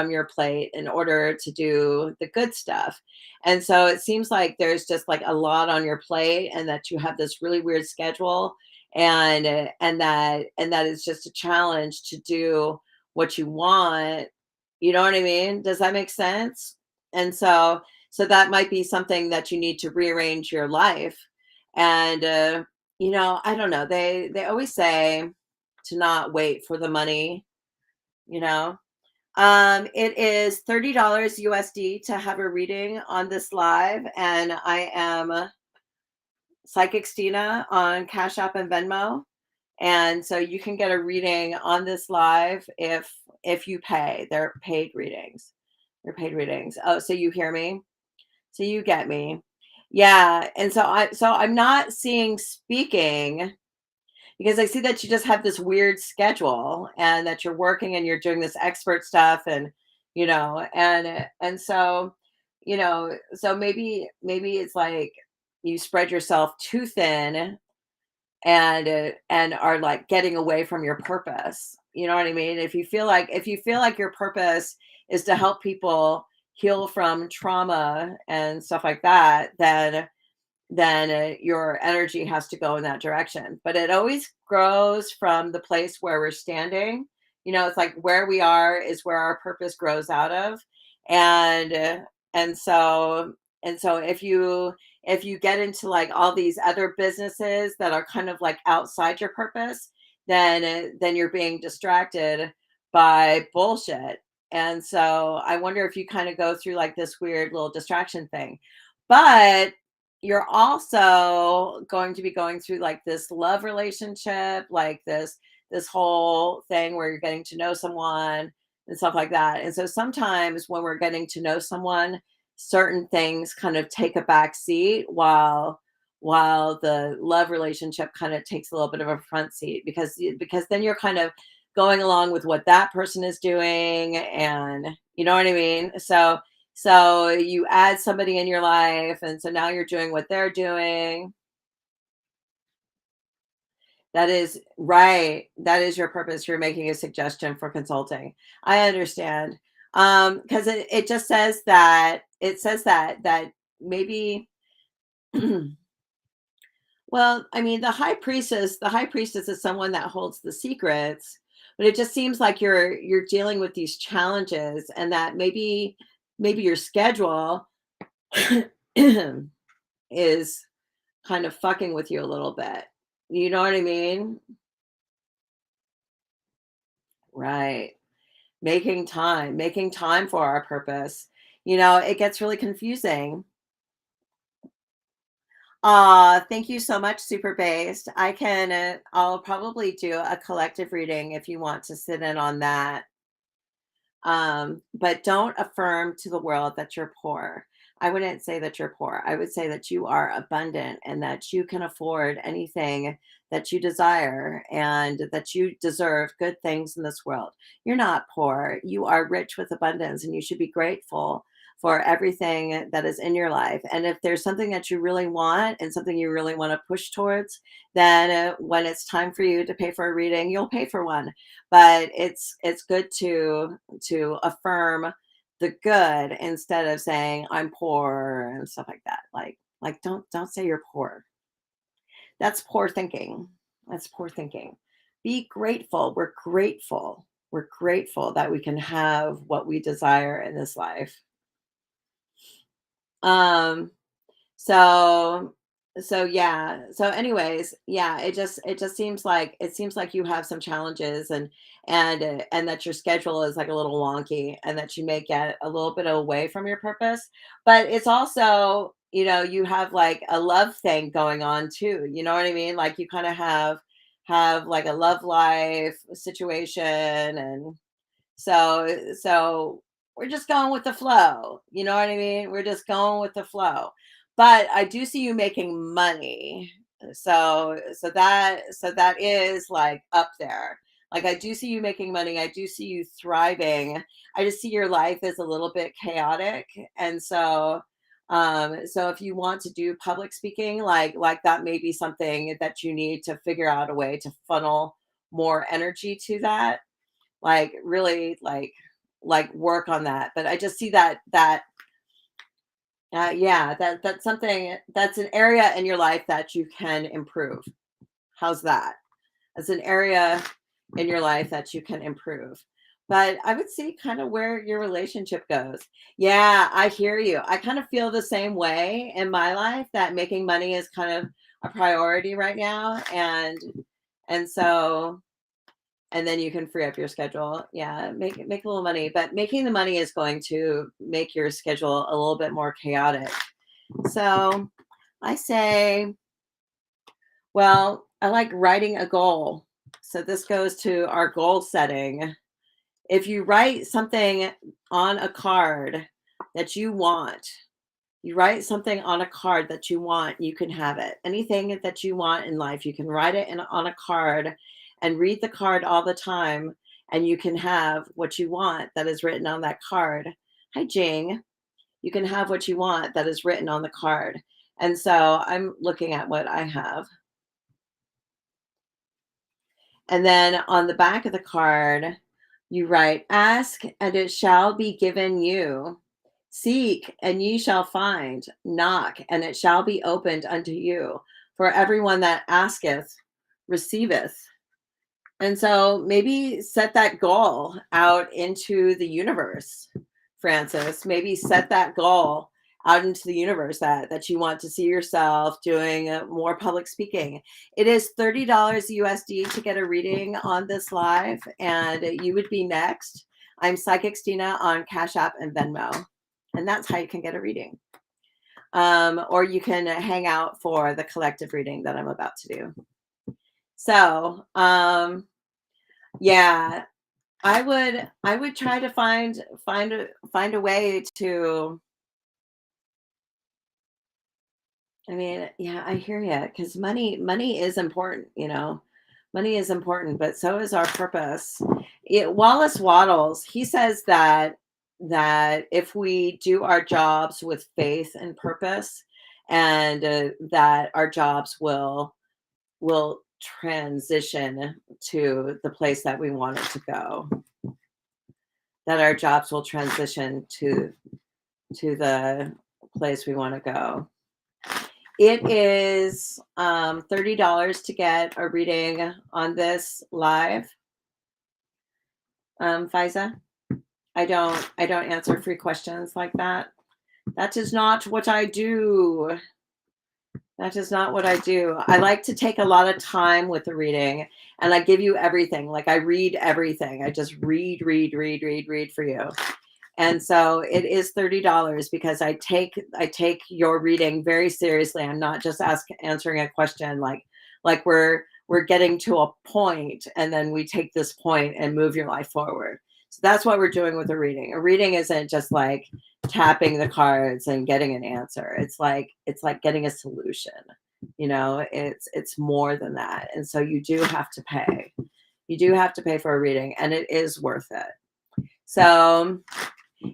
your plate in order to do the good stuff. And so it seems like there's just like a lot on your plate and that you have this really weird schedule and that it's just a challenge to do what you want. You know what I mean? Does that make sense? And so that might be something that you need to rearrange your life and I don't know. They always say to not wait for the money, you know. It is $30 USD to have a reading on this live, and I am Psychic Stina on Cash App and Venmo. And so you can get a reading on this live if you pay. They're paid readings. They're paid readings. Oh, so you hear me? So you get me. Yeah, and so I'm not seeing speaking because I see that you just have this weird schedule and that you're working and you're doing this expert stuff and so maybe it's like you spread yourself too thin and are like getting away from your purpose. You know what I mean? If you feel like your purpose is to help people heal from trauma and stuff like that, then your energy has to go in that direction. But it always grows from the place where we're standing. It's like where we are is where our purpose grows out of, and and so if you get into like all these other businesses that are kind of like outside your purpose, then you're being distracted by bullshit. And so I wonder if you kind of go through like this weird little distraction thing. But you're also going to be going through like this love relationship, like this whole thing where you're getting to know someone and stuff like that. And so sometimes when we're getting to know someone, certain things kind of take a back seat while the love relationship kind of takes a little bit of a front seat because then you're kind of going along with what that person is doing, and you know what I mean? So you add somebody in your life, and so now you're doing what they're doing. That is right. That is your purpose. You're making a suggestion for consulting. I understand. Because it just says that maybe well, I mean, the high priestess is someone that holds the secrets, but it just seems like you're dealing with these challenges and that maybe your schedule is kind of fucking with you a little bit. You know what I mean? Right. Making time for our purpose. It gets really confusing. Thank you so much, Super Based. I'll probably do a collective reading if you want to sit in on that. But don't affirm to the world that you're poor. I wouldn't say that you're poor. I would say that you are abundant and that you can afford anything that you desire and that you deserve good things in this world. You're not poor. You are rich with abundance and you should be grateful for everything that is in your life. And if there's something that you really want and something you really want to push towards, then when it's time for you to pay for a reading, you'll pay for one. But it's good to affirm the good instead of saying I'm poor and stuff like that. Like don't say you're poor. That's poor thinking. That's poor thinking. Be grateful. We're grateful. We're grateful that we can have what we desire in this life. Um so yeah. So anyways, yeah, it just seems like you have some challenges and that your schedule is like a little wonky and that you may get a little bit away from your purpose. But it's also, you have like a love thing going on too. You know what I mean? Like you kind of have like a love life situation and so we're just going with the flow. You know what I mean? We're just going with the flow. But I do see you making money. So that is like up there. Like I do see you making money. I do see you thriving. I just see your life is a little bit chaotic. And so if you want to do public speaking, like that may be something that you need to figure out a way to funnel more energy to that, like really like work on that. But I just see that yeah, that's something, that's an area in your life that you can improve. How's that? As an area in your life that you can improve. But I would see kind of where your relationship goes. Yeah, I hear you. I kind of feel the same way in my life, that making money is kind of a priority right now. And then you can free up your schedule. Yeah, make a little money, but making the money is going to make your schedule a little bit more chaotic. So I say, well, I like writing a goal. So this goes to our goal setting. If you write something on a card that you want, you write something on a card that you want, you can have it. Anything that you want in life, you can write it on a card and read the card all the time, and you can have what you want that is written on that card. Hi, Jing. You can have what you want that is written on the card. And so I'm looking at what I have. And then on the back of the card, you write, ask and it shall be given you. Seek and ye shall find. Knock and it shall be opened unto you. For everyone that asketh receiveth. And so maybe set that goal out into the universe, Francis. Maybe set that goal out into the universe that you want to see yourself doing more public speaking. It is $30 USD to get a reading on this live, and you would be next. I'm Psychic Stina on Cash App and Venmo, and that's how you can get a reading. Or you can hang out for the collective reading that I'm about to do. So, yeah, I would try to find a way to. I mean, yeah, I hear you, because money is important, money is important, but so is our purpose. Wallace Waddles, he says that if we do our jobs with faith and purpose, and that our jobs will transition to the place that we want it to go. That our jobs will transition to the place we want to go. It is $30 to get a reading on this live. Faiza, I don't answer free questions like that. That is not what I do. That is not what I do. I like to take a lot of time with the reading, and I give you everything. Like I read everything. I just read for you. And so it is $30 because I take your reading very seriously. I'm not just answering a question like we're getting to a point, and then we take this point and move your life forward. So that's what we're doing with a reading. A reading isn't just like tapping the cards and getting an answer. It's like getting a solution. It's more than that. And so you do have to pay. You do have to pay for a reading, and it is worth it. So,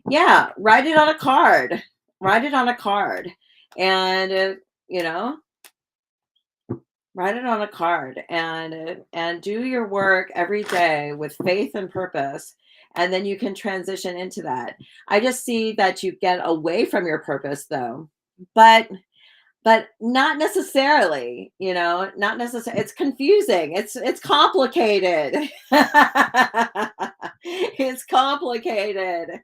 yeah, write it on a card. Write it on a card. And you know, write it on a card and do your work every day with faith and purpose, and then you can transition into that. I just see that you get away from your purpose though, but not necessarily, not necessarily. It's confusing, it's complicated. It's complicated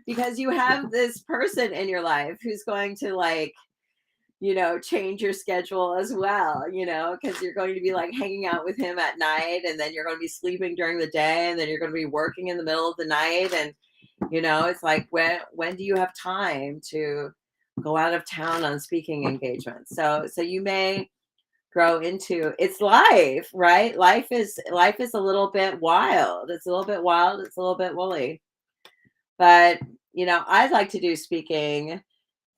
because you have this person in your life who's going to like change your schedule as well, because you're going to be like hanging out with him at night, and then you're going to be sleeping during the day, and then you're going to be working in the middle of the night. And, it's like, when do you have time to go out of town on speaking engagements? So you may grow into it's life, right? Life is a little bit wild. It's a little bit wild. It's a little bit woolly. But, I'd like to do speaking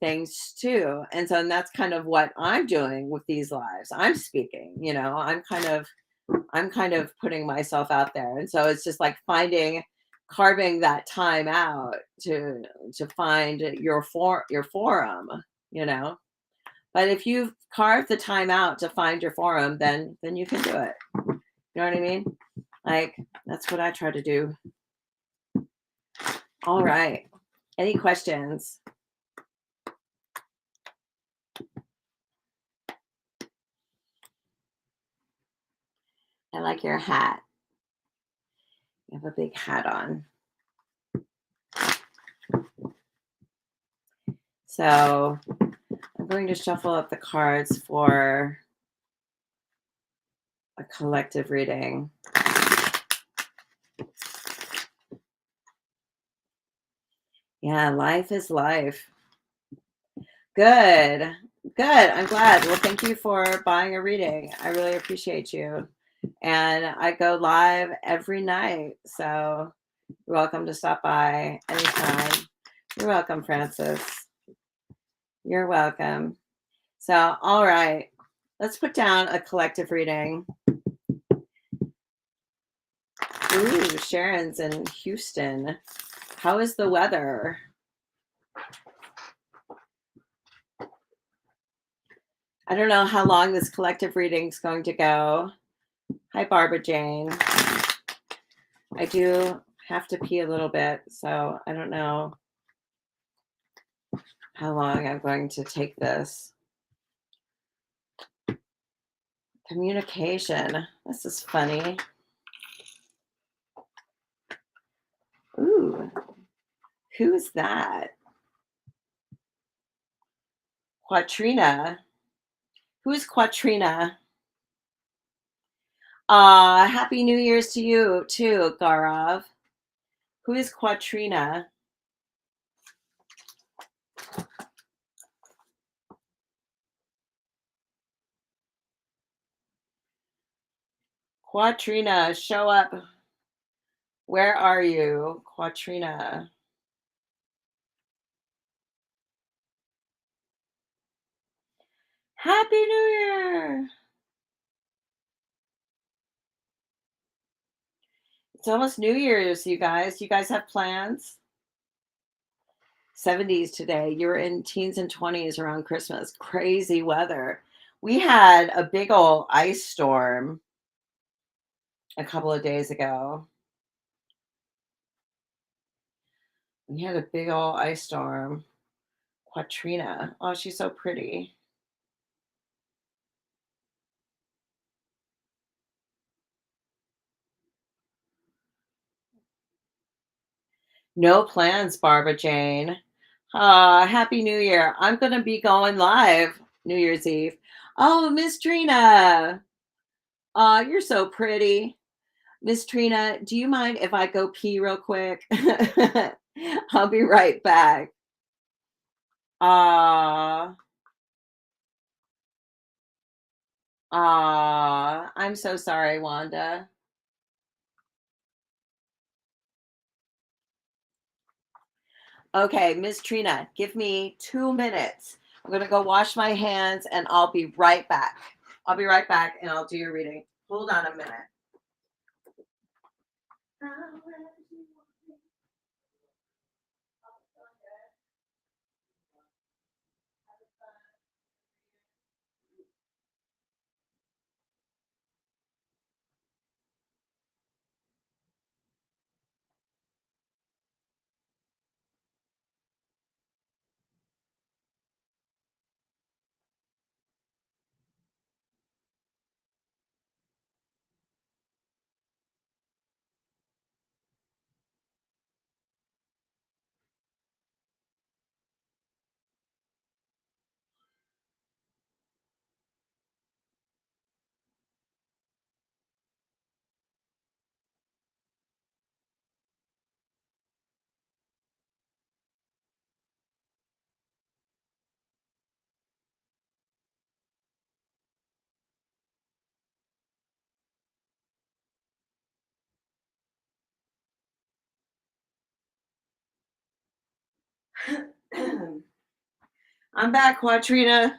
things too. And that's kind of what I'm doing with these lives. I'm speaking, I'm kind of putting myself out there. And so it's just like carving that time out to find your forum, you know. But if you've carved the time out to find your forum, then you can do it. You know what I mean? Like that's what I try to do. All right. Any questions? I like your hat. You have a big hat on. So I'm going to shuffle up the cards for a collective reading. Yeah, life is life. Good. Good. I'm glad. Well, thank you for buying a reading. I really appreciate you. And I go live every night. So you're welcome to stop by anytime. You're welcome, Francis. You're welcome. So, all right. Let's put down a collective reading. Ooh, Sharon's in Houston. How is the weather? I don't know how long this collective reading is going to go. Hi, Barbara Jane. I do have to pee a little bit, so I don't know how long I'm going to take this. Communication. This is funny. Ooh, who is that? Quatrina. Who's Quatrina? Happy New Year's to you too, Gaurav. Who is Quatrina? Quatrina, show up. Where are you, Quatrina? Happy New Year! It's almost New Year's, you guys. You guys have plans? 70s today. You're in teens and 20s around Christmas. Crazy weather. We had a big old ice storm a couple of days ago. We had a big old ice storm. Quatrina. Oh, she's so pretty. No plans, Barbara Jane. Happy New Year. I'm going to be going live New Year's Eve. Oh, Miss Trina. You're so pretty. Miss Trina, do you mind if I go pee real quick? I'll be right back. Ah, I'm so sorry, Wanda. Okay, Miss Trina, give me 2 minutes. I'm going to go wash my hands and I'll be right back. I'll be right back and I'll do your reading. Hold on a minute. I'm back, Quatrina.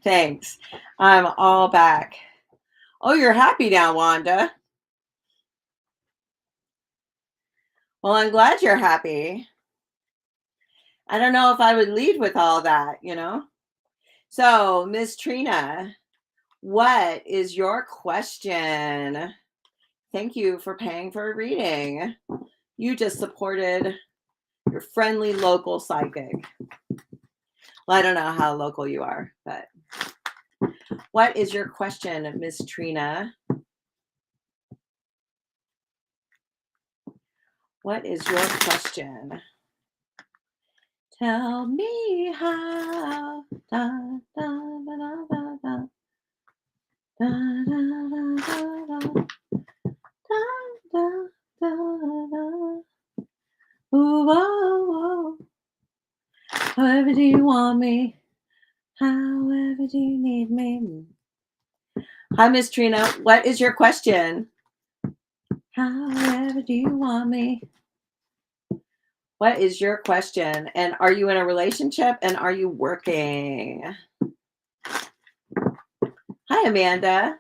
Thanks. I'm all back. Oh, you're happy now, Wanda. Well, I'm glad you're happy. I don't know if I would lead with all that, you know? So, Miss Trina, what is your question? Thank you for paying for a reading. You just supported your friendly local psychic. Well, I don't know how local you are, but what is your question, Miss Trina? What is your question? Tell me how. Da, da, da, da, da, da. Da, da, da, da, da. Da, da, da, da. Ooh, whoa, whoa. However do you want me? However do you need me? Hi, Miss Trina. What is your question? However do you want me? What is your question? And are you in a relationship and are you working? Hi, Amanda.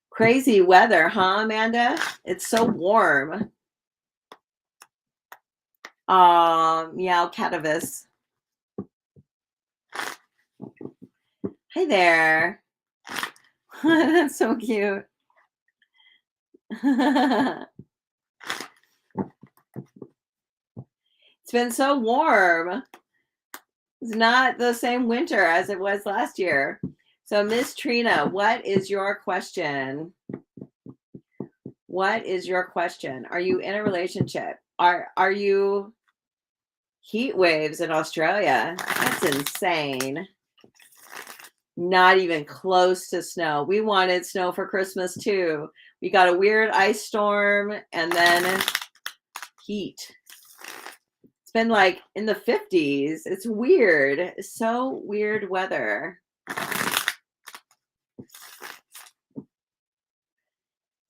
Crazy weather, huh, Amanda? It's so warm. Meow Catavis. Hi there. That's so cute. It's been so warm. It's not the same winter as it was last year. So, Miss Trina, what is your question? What is your question? Are you in a relationship? Are you heat waves in Australia? That's insane. Not even close to snow. We wanted snow for Christmas too. We got a weird ice storm and then heat. It's been like in the 50s. It's weird. It's so weird weather.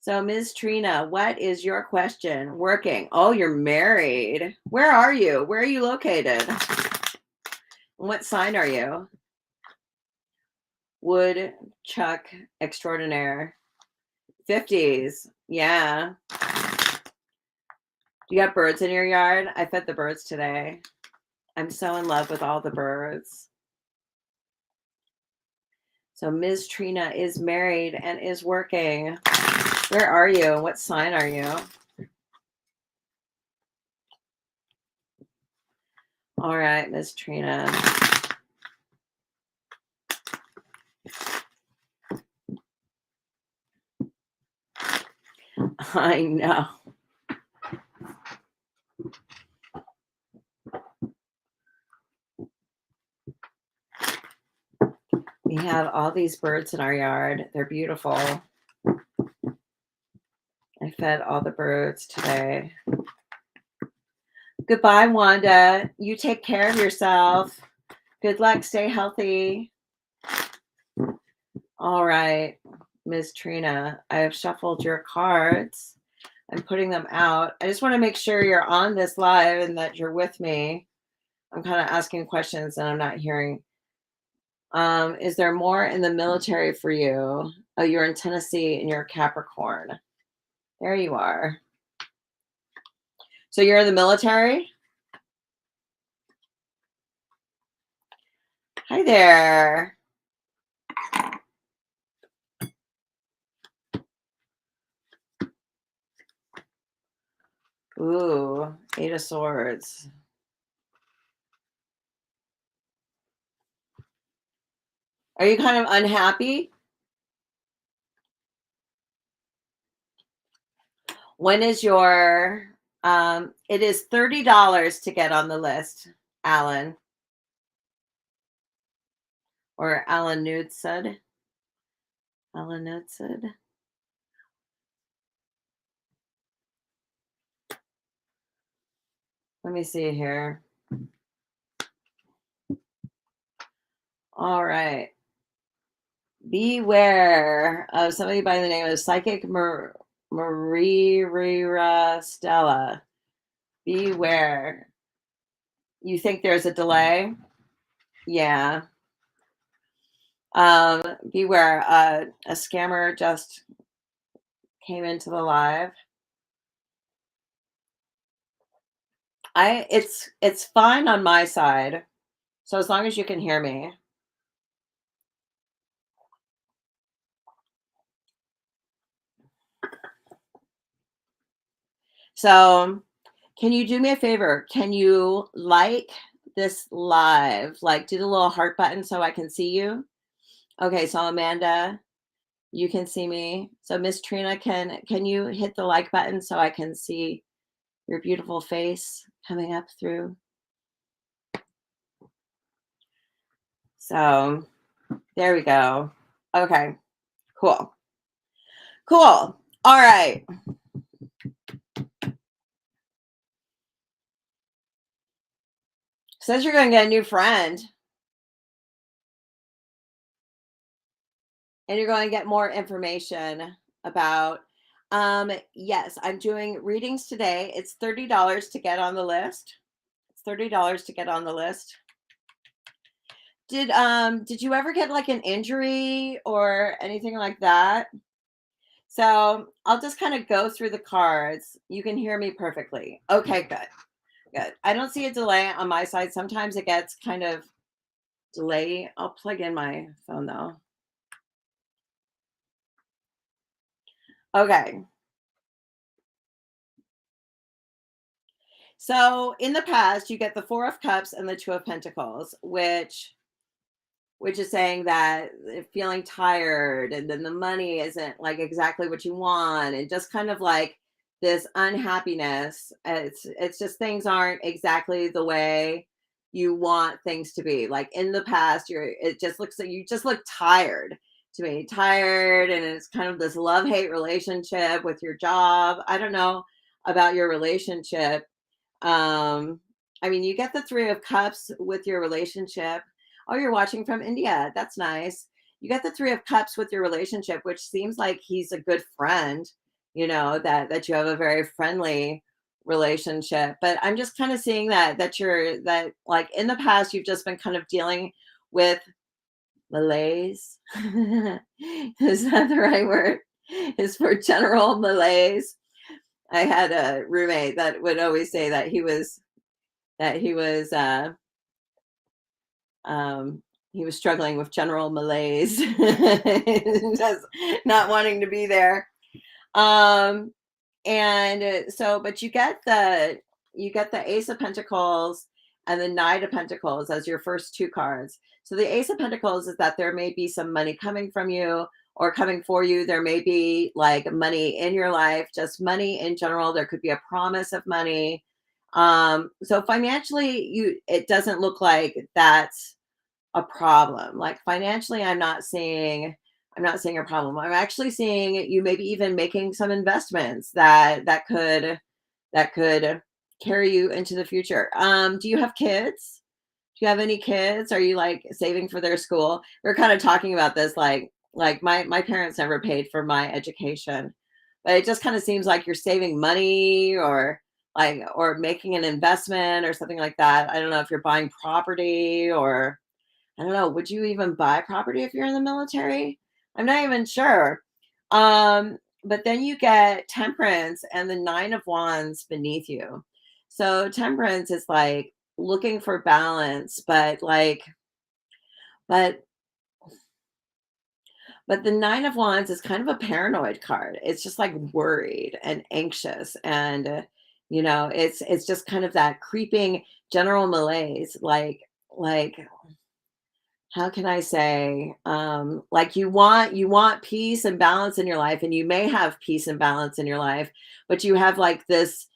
So, Ms. Trina, what is your question? Working. Oh, you're married. Where are you? Where are you located? What sign are you? Woodchuck extraordinaire. 50s. Yeah. You got birds in your yard? I fed the birds today. I'm so in love with all the birds. So Ms. Trina is married and is working. Where are you? What sign are you? All right, Ms. Trina. I know. We have all these birds in our yard. They're beautiful. I fed all the birds today. Goodbye, Wanda. You take care of yourself. Good luck. Stay healthy. All right. Ms. Trina. I have shuffled your cards. I'm putting them out. I just want to make sure you're on this live and that you're with me. I'm kind of asking questions and I'm not hearing. Is there more in the military for you? Oh, you're in Tennessee and you're Capricorn. There you are. So you're in the military? Hi there. Ooh, 8 of Swords. Are you kind of unhappy? When is your, it is $30 to get on the list, Alan. Or Alan Nudsud. Alan Nudsud. Let me see here. All right. Beware of somebody by the name of Psychic Marie Stella. Beware. You think there's a delay? Yeah. Beware. A scammer just came into the live. It's fine on my side. So as long as you can hear me. So can you do me a favor? Can you like this live? Like do the little heart button so I can see you. Okay, so Amanda, you can see me. So Miss Trina, can you hit the like button so I can see your beautiful face coming up through? So there we go. Okay, cool. Cool. All right. Says you're going to get a new friend. And you're going to get more information about, yes, I'm doing readings today. It's $30 to get on the list. It's $30 to get on the list. Did you ever get like an injury or anything like that? So I'll just kind of go through the cards. You can hear me perfectly. Okay, good. Good. I don't see a delay on my side. Sometimes it gets kind of delay. I'll plug in my phone though. Okay. So in the past, you get the Four of Cups and the Two of Pentacles, which is saying that feeling tired and then the money isn't like exactly what you want and just kind of like this unhappiness. It's just things aren't exactly the way you want things to be. Like in the past, it just looks like you just look tired to me, tired, and it's kind of this love-hate relationship with your job. I don't know about your relationship. I mean, you get the Three of Cups with your relationship. Oh, you're watching from India. That's nice. You get the Three of Cups with your relationship, which seems like he's a good friend, that you have a very friendly relationship. But I'm just kind of seeing that like in the past you've just been kind of dealing with malaise. Is that the right word? Is for general malaise. I had a roommate that would always say that he was struggling with general malaise, just not wanting to be there. And so, but you get the Ace of Pentacles and the Knight of Pentacles as your first two cards. So the Ace of Pentacles is that there may be some money coming from you or coming for you. There may be like money in your life, just money in general. There could be a promise of money. So financially, it doesn't look like that's a problem. Like financially, I'm not seeing a problem. I'm actually seeing you maybe even making some investments that could carry you into the future. Do you have kids? Do you have any kids? Are you like saving for their school? We're kind of talking about this like Like my parents never paid for my education, but it just kind of seems like you're saving money or like or making an investment or something like that. I don't know if you're buying property or I don't know, would you even buy property if you're in the military? I'm not even sure. But then you get temperance and the nine of wands beneath you. So temperance is like looking for balance, but but the nine of wands is kind of a paranoid card. It's just like worried and anxious and it's just kind of that creeping general malaise like how can I say, like you want peace and balance in your life, and you may have peace and balance in your life, but you have like this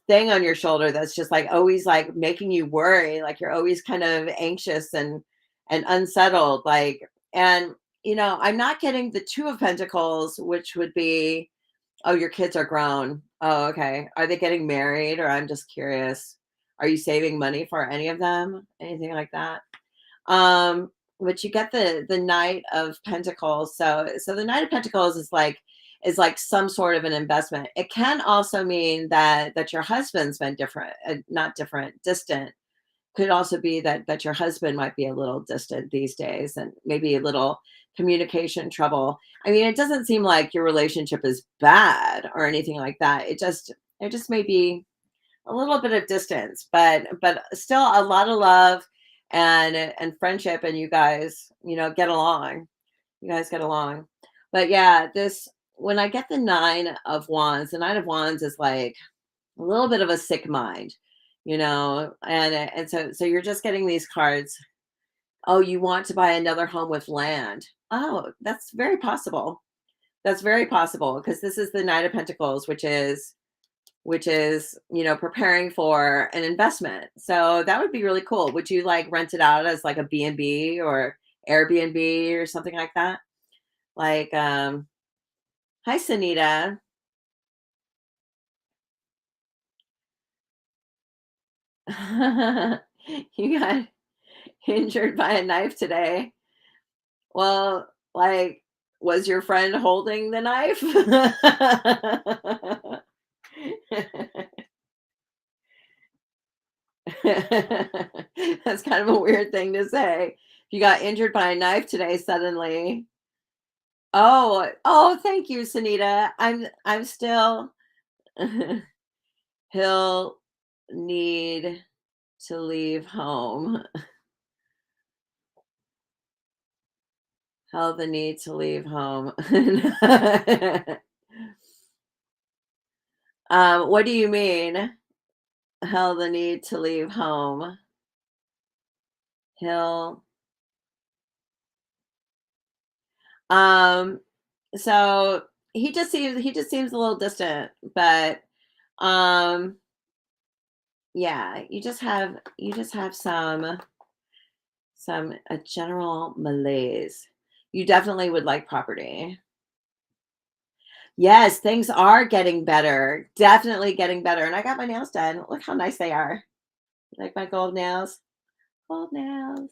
thing on your shoulder that's just like always like making you worry, like you're always kind of anxious and unsettled, like and I'm not getting the two of pentacles, which would be, oh, your kids are grown. Oh, okay. Are they getting married, or I'm just curious. Are you saving money for any of them? Anything like that? Um, but you get the Knight of Pentacles. So the Knight of Pentacles is like some sort of an investment. It can also mean that your husband's been different, not different, distant. Could also be that your husband might be a little distant these days and maybe a little communication trouble. I mean, it doesn't seem like your relationship is bad or anything like that. It just may be a little bit of distance, but still a lot of love and friendship, and you guys, get along. You guys get along. But yeah, this when I get the Nine of Wands is like a little bit of a sick mind, and so you're just getting these cards. Oh, you want to buy another home with land. Oh, that's very possible. That's very possible because this is the Knight of Pentacles, which is preparing for an investment, so that would be really cool. Would you like rent it out as like a B&B or Airbnb or something like that? Like hi Sanita. You got injured by a knife today. Well, like, was your friend holding the knife? That's kind of a weird thing to say. You got injured by a knife today suddenly. Oh, oh, thank you, Sunita. I'm still he'll need to leave home. He'll the need to leave home. What do you mean? He'll the need to leave home. He'll um so he just seems a little distant, but um yeah, you just have some a general malaise. You definitely would like property. Yes, things are getting better. Definitely getting better. And I got my nails done. Look how nice they are. Like my gold nails. Gold nails.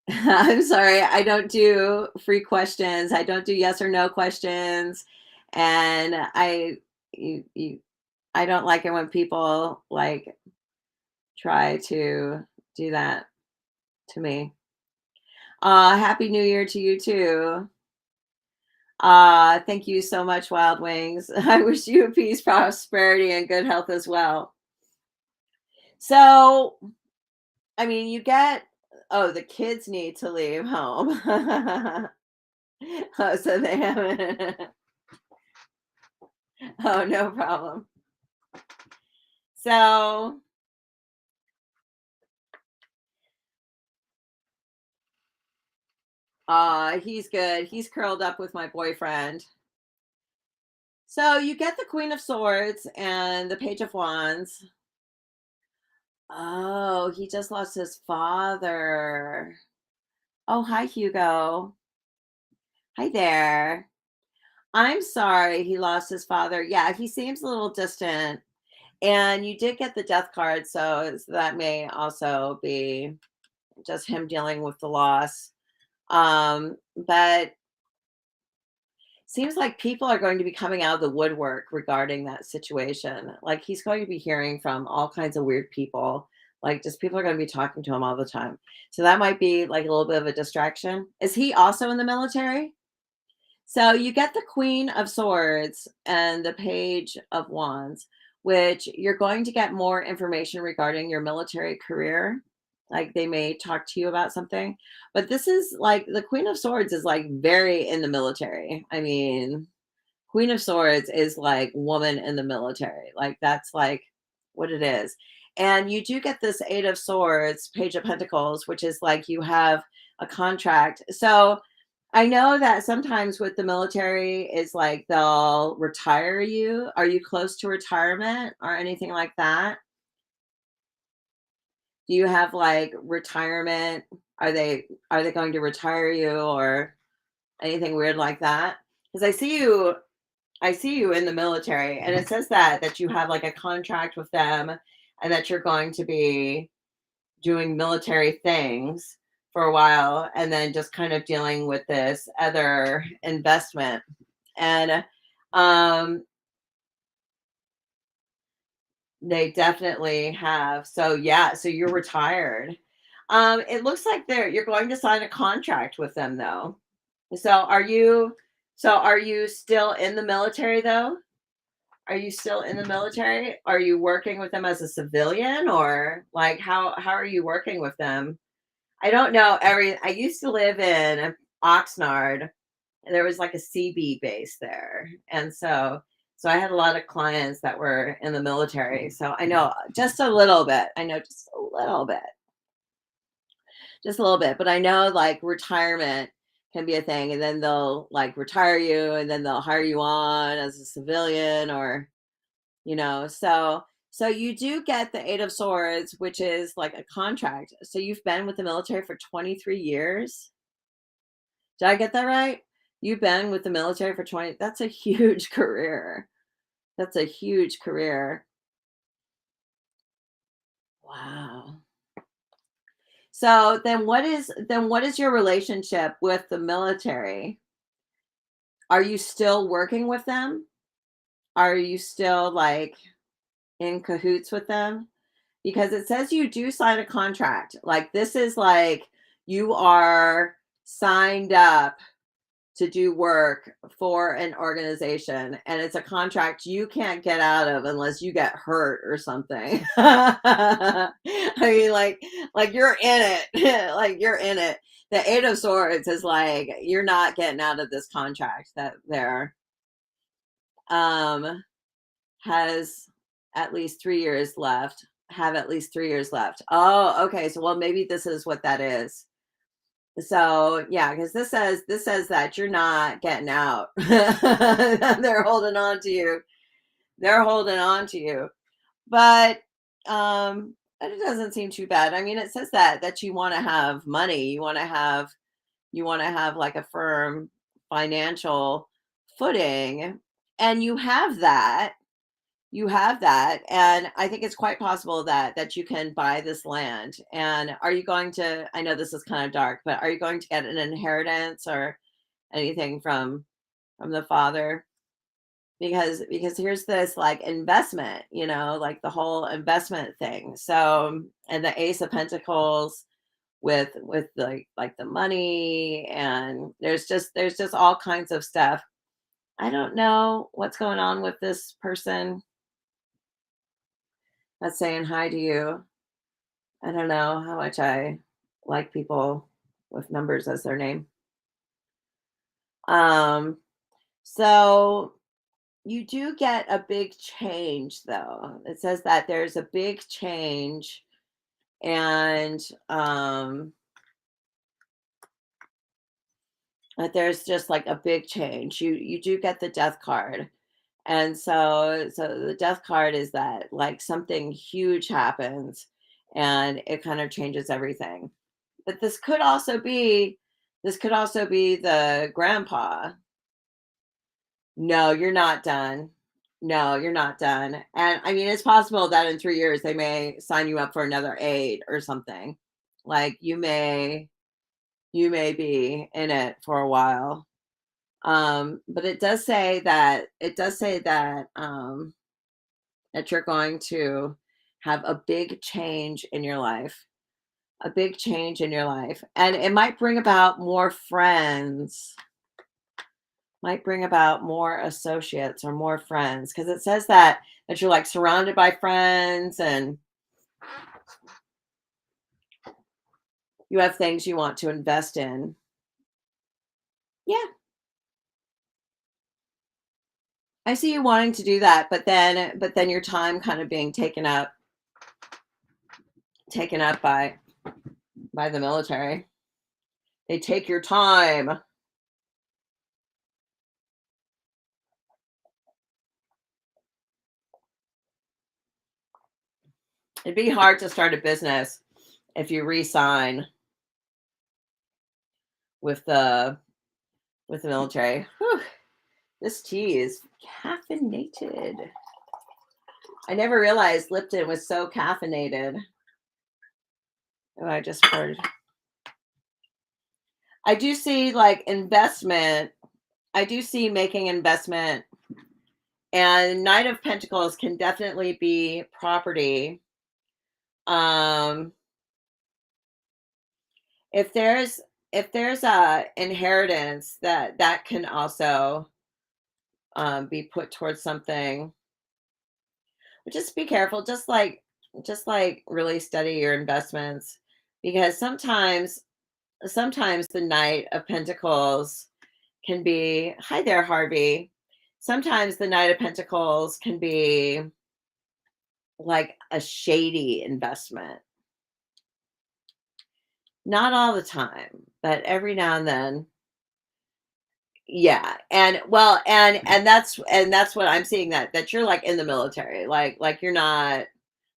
I'm sorry. I don't do free questions. I don't do yes or no questions. And I don't like it when people like try to do that to me. Happy New Year to you too. Thank you so much, Wild Wings. I wish you peace, prosperity, and good health as well. So, I mean, you get, oh, the kids need to leave home. Oh, so they haven't. Oh, no problem. So, he's good. He's curled up with my boyfriend. So you get the Queen of Swords and the Page of Wands. Oh, he just lost his father. Oh, hi, Hugo. Hi there. I'm sorry he lost his father. Yeah, he seems a little distant. And you did get the death card, so that may also be just him dealing with the loss. But seems like people are going to be coming out of the woodwork regarding that situation. Like he's going to be hearing from all kinds of weird people. Like just people are going to be talking to him all the time. So that might be like a little bit of a distraction. Is he also in the military? So you get the Queen of Swords and the Page of Wands, which you're going to get more information regarding your military career. Like they may talk to you about something, but this is like the Queen of Swords is like very in the military. I mean, Queen of Swords is like woman in the military. Like that's like what it is. And you do get this Eight of Swords, Page of Pentacles, which is like you have a contract. So I know that sometimes with the military is like they'll retire you. Are you close to retirement or anything like that? Do you have like retirement? Are they going to retire you or anything weird like that? Because I see you in the military and it says that you have like a contract with them and that you're going to be doing military things for a while and then just kind of dealing with this other investment. And um they definitely have. So yeah, so you're retired. It looks like you're going to sign a contract with them though. So are you still in the military though? Are you still in the military? Are you working with them as a civilian or like how are you working with them? I don't know I used to live in Oxnard and there was like a CB base there. And so I had a lot of clients that were in the military. So I know just a little bit. I know just a little bit. Just a little bit, but I know like retirement can be a thing and then they'll like retire you and then they'll hire you on as a civilian or so you do get the Eight of Swords, which is like a contract. So you've been with the military for 23 years. Did I get that right? You've been with the military for 20. That's a huge career. That's a huge career. Wow. So then what is your relationship with the military? Are you still working with them? Are you still like in cahoots with them? Because it says you do sign a contract. Like this is like you are signed up to do work for an organization and it's a contract you can't get out of unless you get hurt or something. I mean like you're in it. Like you're in it. The Eight of Swords is like you're not getting out of this contract that there um has at least 3 years left. Have at least 3 years left. Oh, okay. So well maybe this is what that is. So yeah, because this says that you're not getting out. They're holding on to you. They're holding on to you. But it doesn't seem too bad. I mean, it says that you want to have money. You want to have like a firm financial footing, and you have that and I think it's quite possible that you can buy this land. And are you going to, I know this is kind of dark, but are you going to get an inheritance or anything from the father? Because here's this like investment, like the whole investment thing. So and the Ace of Pentacles with like the money, and there's just all kinds of stuff. I don't know what's going on with this person that's saying hi to you. I don't know how much I like people with numbers as their name. Um, so you do get a big change though. It says that there's a big change and that there's just like a big change. You do get the death card. And so the death card is that like something huge happens and it kind of changes everything. But this could also be the grandpa. No, you're not done. No, you're not done. And I mean, it's possible that in 3 years they may sign you up for another aid or something. Like you may be in it for a while. But it does say that that you're going to have a big change in your life. A big change in your life. And it might bring about more friends, might bring about more associates or more friends because it says that you're like surrounded by friends and you have things you want to invest in. Yeah, I see you wanting to do that, but then your time kind of being taken up by the military. They take your time. It'd be hard to start a business if you resign with the military. Whew, this tea is caffeinated. I never realized Lipton was so caffeinated. Oh, I just heard. I do see like investment. I do see making investment, and Knight of Pentacles can definitely be property. Um, if there's a inheritance that can also be put towards something. But just be careful. Just like really study your investments because sometimes the Knight of Pentacles can be, hi there, Harvey. Sometimes the Knight of Pentacles can be like a shady investment. Not all the time, but every now and then. Yeah. And well, and that's what I'm seeing, that you're like in the military. Like you're not,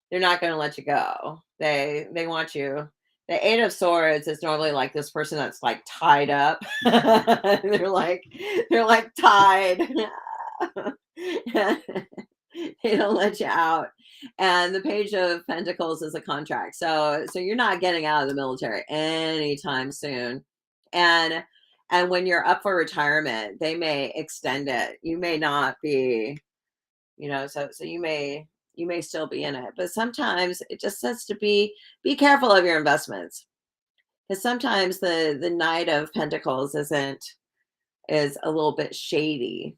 they're not going to let you go. They want you. The Eight of Swords is normally like this person that's like tied up. they're like tied. They don't let you out. And the Page of Pentacles is a contract. So you're not getting out of the military anytime soon. And and when you're up for retirement, they may extend it. You may not be, so you may still be in it. But sometimes it just says to be careful of your investments. Because sometimes the Knight of Pentacles is a little bit shady.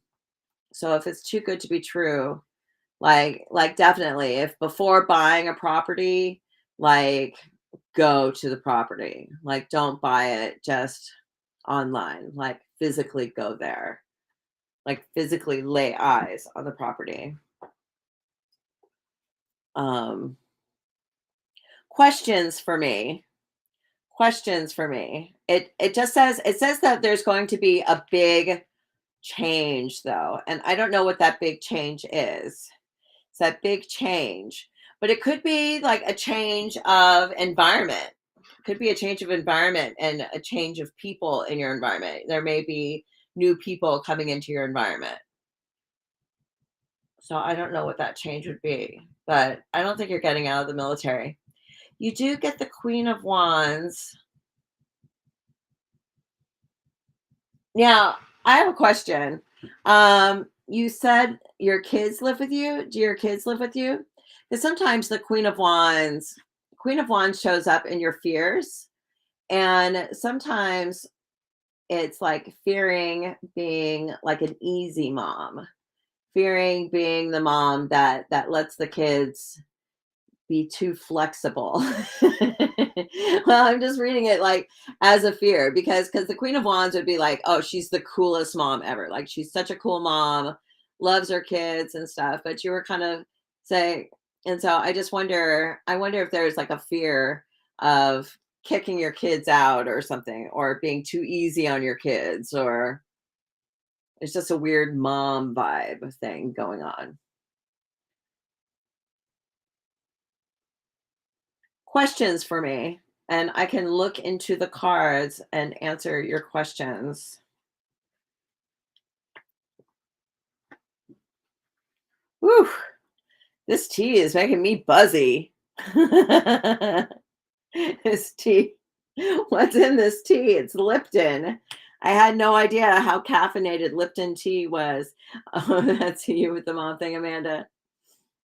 So if it's too good to be true, like definitely, if before buying a property, like go to the property. Like don't buy it just online. Like physically go there. Like physically lay eyes on the property. Um questions for me. Questions for me. It says that there's going to be a big change though, and I don't know what that big change is. It's that big change, but it could be like a change of environment. It could be a change of environment and a change of people in your environment. There may be new people coming into your environment. So I don't know what that change would be, but I don't think you're getting out of the military. You do get the Queen of Wands. Now, I have a question. You said your kids live with you. Do your kids live with you? Because sometimes the Queen of Wands shows up in your fears, and sometimes it's like fearing being like an easy mom, fearing being the mom that lets the kids be too flexible. Well, I'm just reading it like as a fear because the Queen of Wands would be like, oh, she's the coolest mom ever. Like she's such a cool mom, loves her kids and stuff. But you were kind of saying, and so I wonder if there's like a fear of kicking your kids out or something, or being too easy on your kids, or it's just a weird mom vibe thing going on. Questions for me, and I can look into the cards and answer your questions. Whew, this tea is making me buzzy. This tea. What's in this tea? It's Lipton. I had no idea how caffeinated Lipton tea was. Oh, that's you with the mom thing, Amanda.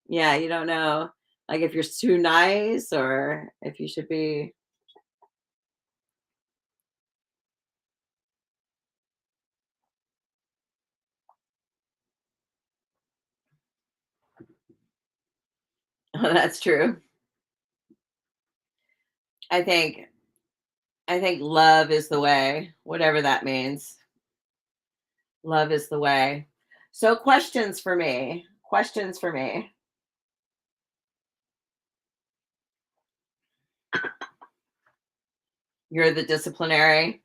Yeah, you don't know, like, if you're too nice or if you should be. Oh, that's true. I think I think love is the way, whatever that means. Love is the way. So questions for me. Questions for me. You're the disciplinary.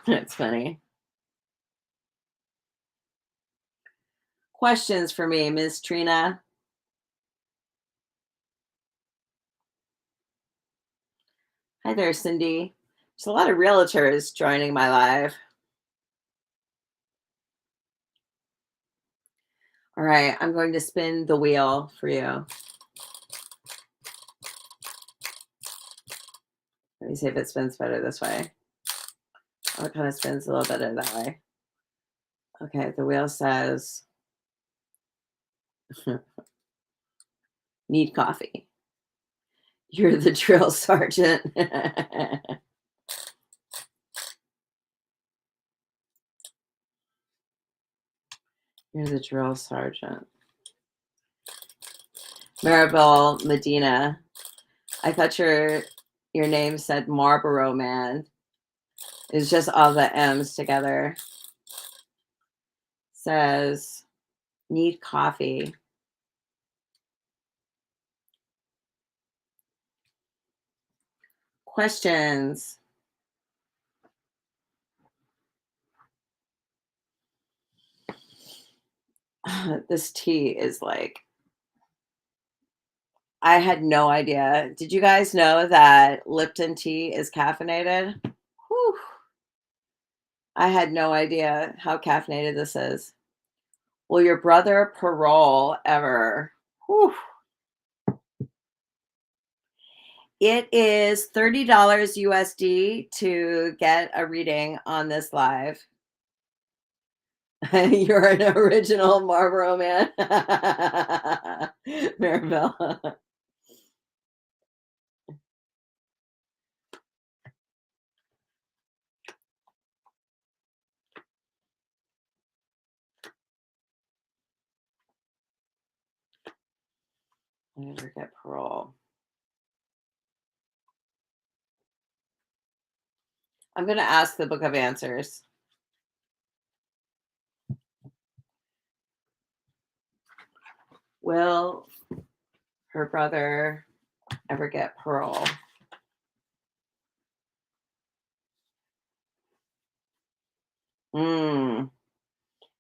That's funny. Questions for me, Miss Trina. Hi there, Cindy. There's a lot of realtors joining my live. All right, I'm going to spin the wheel for you. Let me see if it spins better this way. Oh, it kind of spins a little better that way. Okay, the wheel says need coffee. You're the drill sergeant. You're the drill sergeant. Maribel Medina. I thought your name said Marlboro Man. It's just all the M's together. Says need coffee. Questions. This tea is like, I had no idea. Did you guys know that Lipton tea is caffeinated? Whew. I had no idea how caffeinated this is. Will your brother parole ever? Whew. It is $30 USD to get a reading on this live. You're an original Marlboro Man. Maribel. Never get parole. I'm going to ask the Book of Answers. Will her brother ever get parole?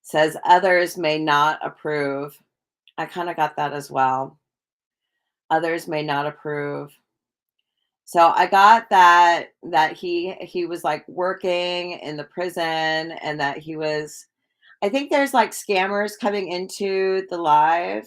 Says others may not approve. I kind of got that as well. Others may not approve. So I got that he was like working in the prison and that he was, I think there's like scammers coming into the live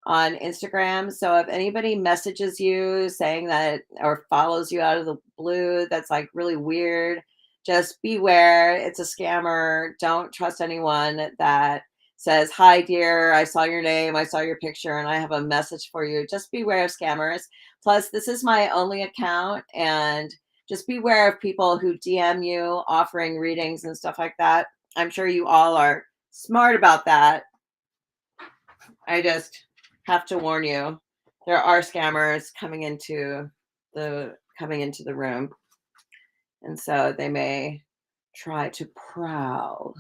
on Instagram. So if anybody messages you saying that or follows you out of the blue, that's like really weird. Just beware. It's a scammer. Don't trust anyone that says, "Hi, dear. I saw your name. I saw your picture, and I have a message for you." Just beware of scammers. Plus, this is my only account, and just beware of people who DM you offering readings and stuff like that. I'm sure you all are smart about that. I just have to warn you, there are scammers coming into the room. And so they may try to prowl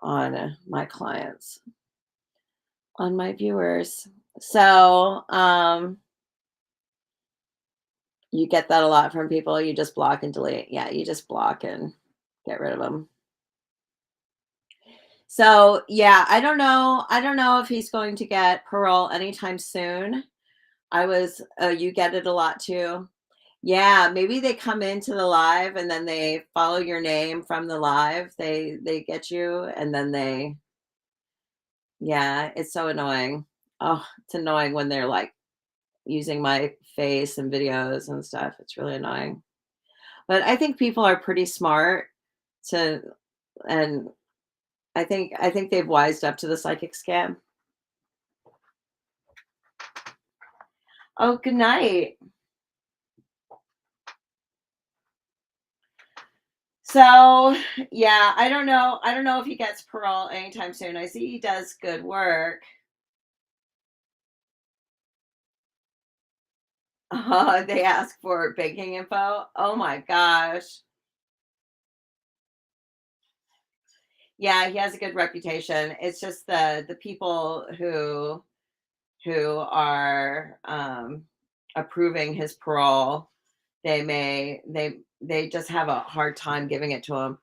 on my clients, on my viewers. So you get that a lot from people. You just block and delete. Yeah, you just block and get rid of them. So yeah, I don't know. I don't know if he's going to get parole anytime soon. You get it a lot too. Yeah, maybe they come into the live and then they follow your name from the live. They get you and then they yeah, it's so annoying. Oh, it's annoying when they're like using my face and videos and stuff. It's really annoying. But I think people are pretty smart to and I think they've wised up to the psychic scam. Oh, good night. So, yeah, I don't know. I don't know if he gets parole anytime soon. I see he does good work. They ask for banking info. Oh my gosh. Yeah, he has a good reputation. It's just the people who are approving his parole, they just have a hard time giving it to him.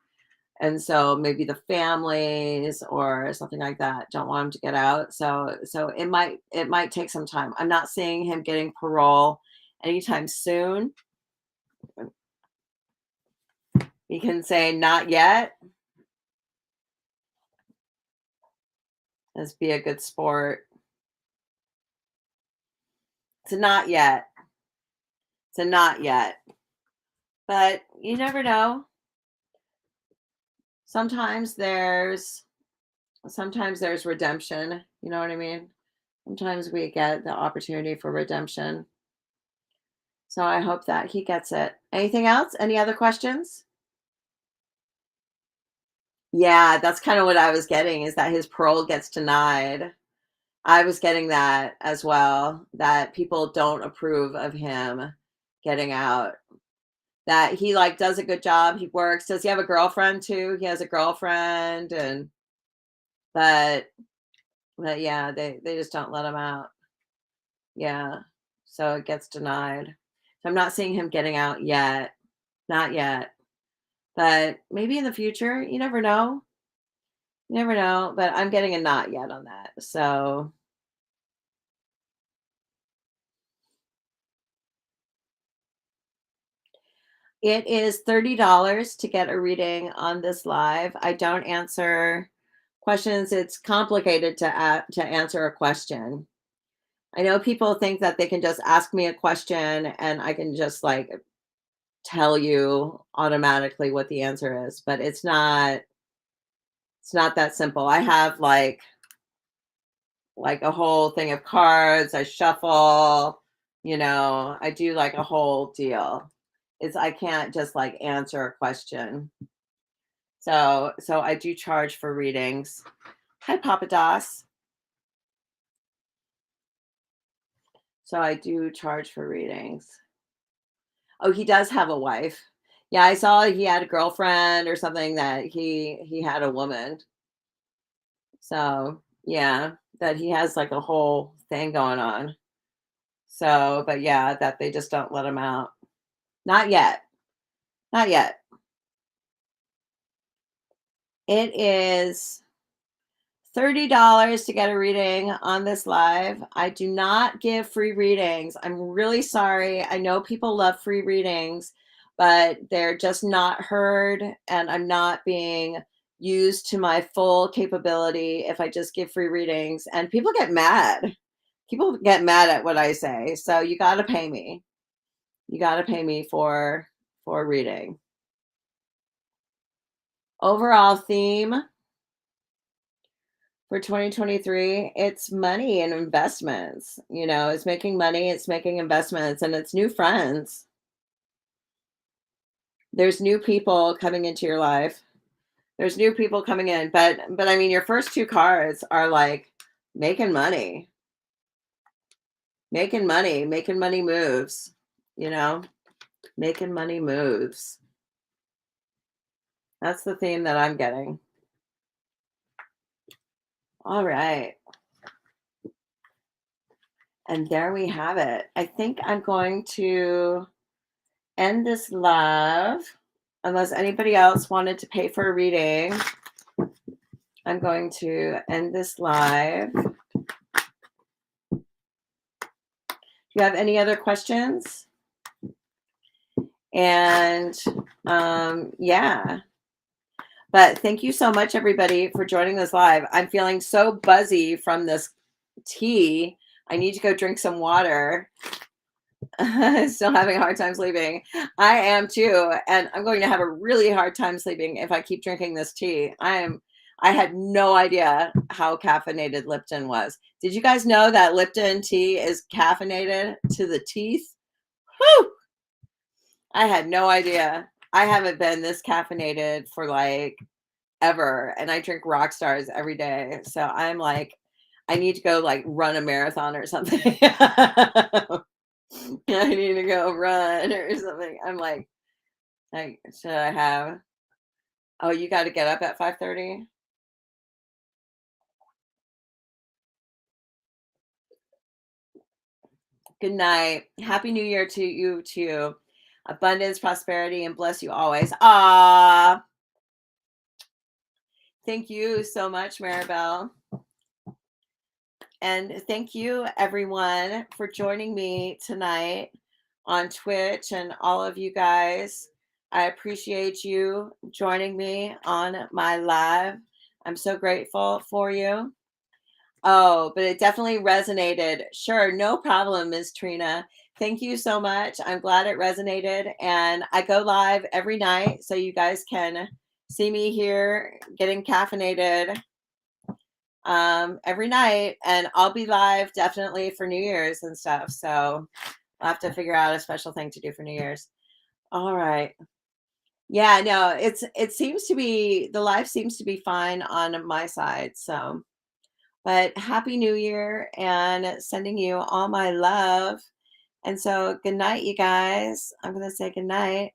And so maybe the families or something like that don't want him to get out. So it might take some time. I'm not seeing him getting parole anytime soon. He can say not yet. Let's be a good sport. It's a not yet. It's a not yet. But you never know. Sometimes there's sometimes there's redemption. You know what I mean? Sometimes we get the opportunity for redemption. So I hope that he gets it. Anything else? Any other questions? Yeah, that's kind of what I was getting is that his parole gets denied. I was getting that as well, that people don't approve of him getting out. That he like does a good job, he works. Does he have a girlfriend too? He has a girlfriend and but but yeah, they just don't let him out. Yeah. So it gets denied. So I'm not seeing him getting out yet. Not yet. But maybe in the future, you never know. You never know, but I'm getting a not yet on that. So it is $30 to get a reading on this live. I don't answer questions. It's complicated to answer a question. I know people think that they can just ask me a question and I can just like tell you automatically what the answer is, but it's not that simple. I have like a whole thing of cards, I shuffle, I do like a whole deal. It's I can't just like answer a question. So I do charge for readings. Hi Papa Das. So I do charge for readings. Oh, he does have a wife. Yeah, I saw he had a girlfriend or something that he had a woman. So, yeah, that he has like a whole thing going on. So, but yeah, that they just don't let him out. Not yet. Not yet. It is $30 to get a reading on this live. I do not give free readings. I'm really sorry. I know people love free readings, but they're just not heard, and I'm not being used to my full capability if I just give free readings. And people get mad. People get mad at what I say. So you got to pay me. You got to pay me for reading. Overall theme for 2023, it's money and investments. It's making money, it's making investments, and it's new friends. There's new people coming into your life. There's new people coming in, but I mean your first two cards are like making money. Making money moves, you know? Making money moves. That's the theme that I'm getting. All right. And there we have it. I think I'm going to end this live. Unless anybody else wanted to pay for a reading, I'm going to end this live. Do you have any other questions? And yeah. But thank you so much, everybody, for joining this live. I'm feeling so buzzy from this tea. I need to go drink some water. Still having a hard time sleeping. I am too, and I'm going to have a really hard time sleeping if I keep drinking this tea. I had no idea how caffeinated Lipton was. Did you guys know that Lipton tea is caffeinated to the teeth? Whew! I had no idea. I haven't been this caffeinated for like ever, and I drink rock stars every day. So I'm like, I need to go like run a marathon or something. I need to go run or something. I'm like, should I have? Oh, you got to get up at 5:30. Good night. Happy New Year to you too. Abundance, prosperity, and bless you always. Ah, thank you so much, Maribel. And thank you, everyone, for joining me tonight on Twitch and all of you guys. I appreciate you joining me on my live. I'm so grateful for you. Oh, but it definitely resonated. Sure, no problem, Ms. Trina. Thank you so much. I'm glad it resonated. And I go live every night so you guys can see me here getting caffeinated every night. And I'll be live definitely for New Year's and stuff. So I'll have to figure out a special thing to do for New Year's. All right. Yeah, no, it seems to be the life seems to be fine on my side. So but happy New Year and sending you all my love. And so good night, you guys. I'm gonna say good night.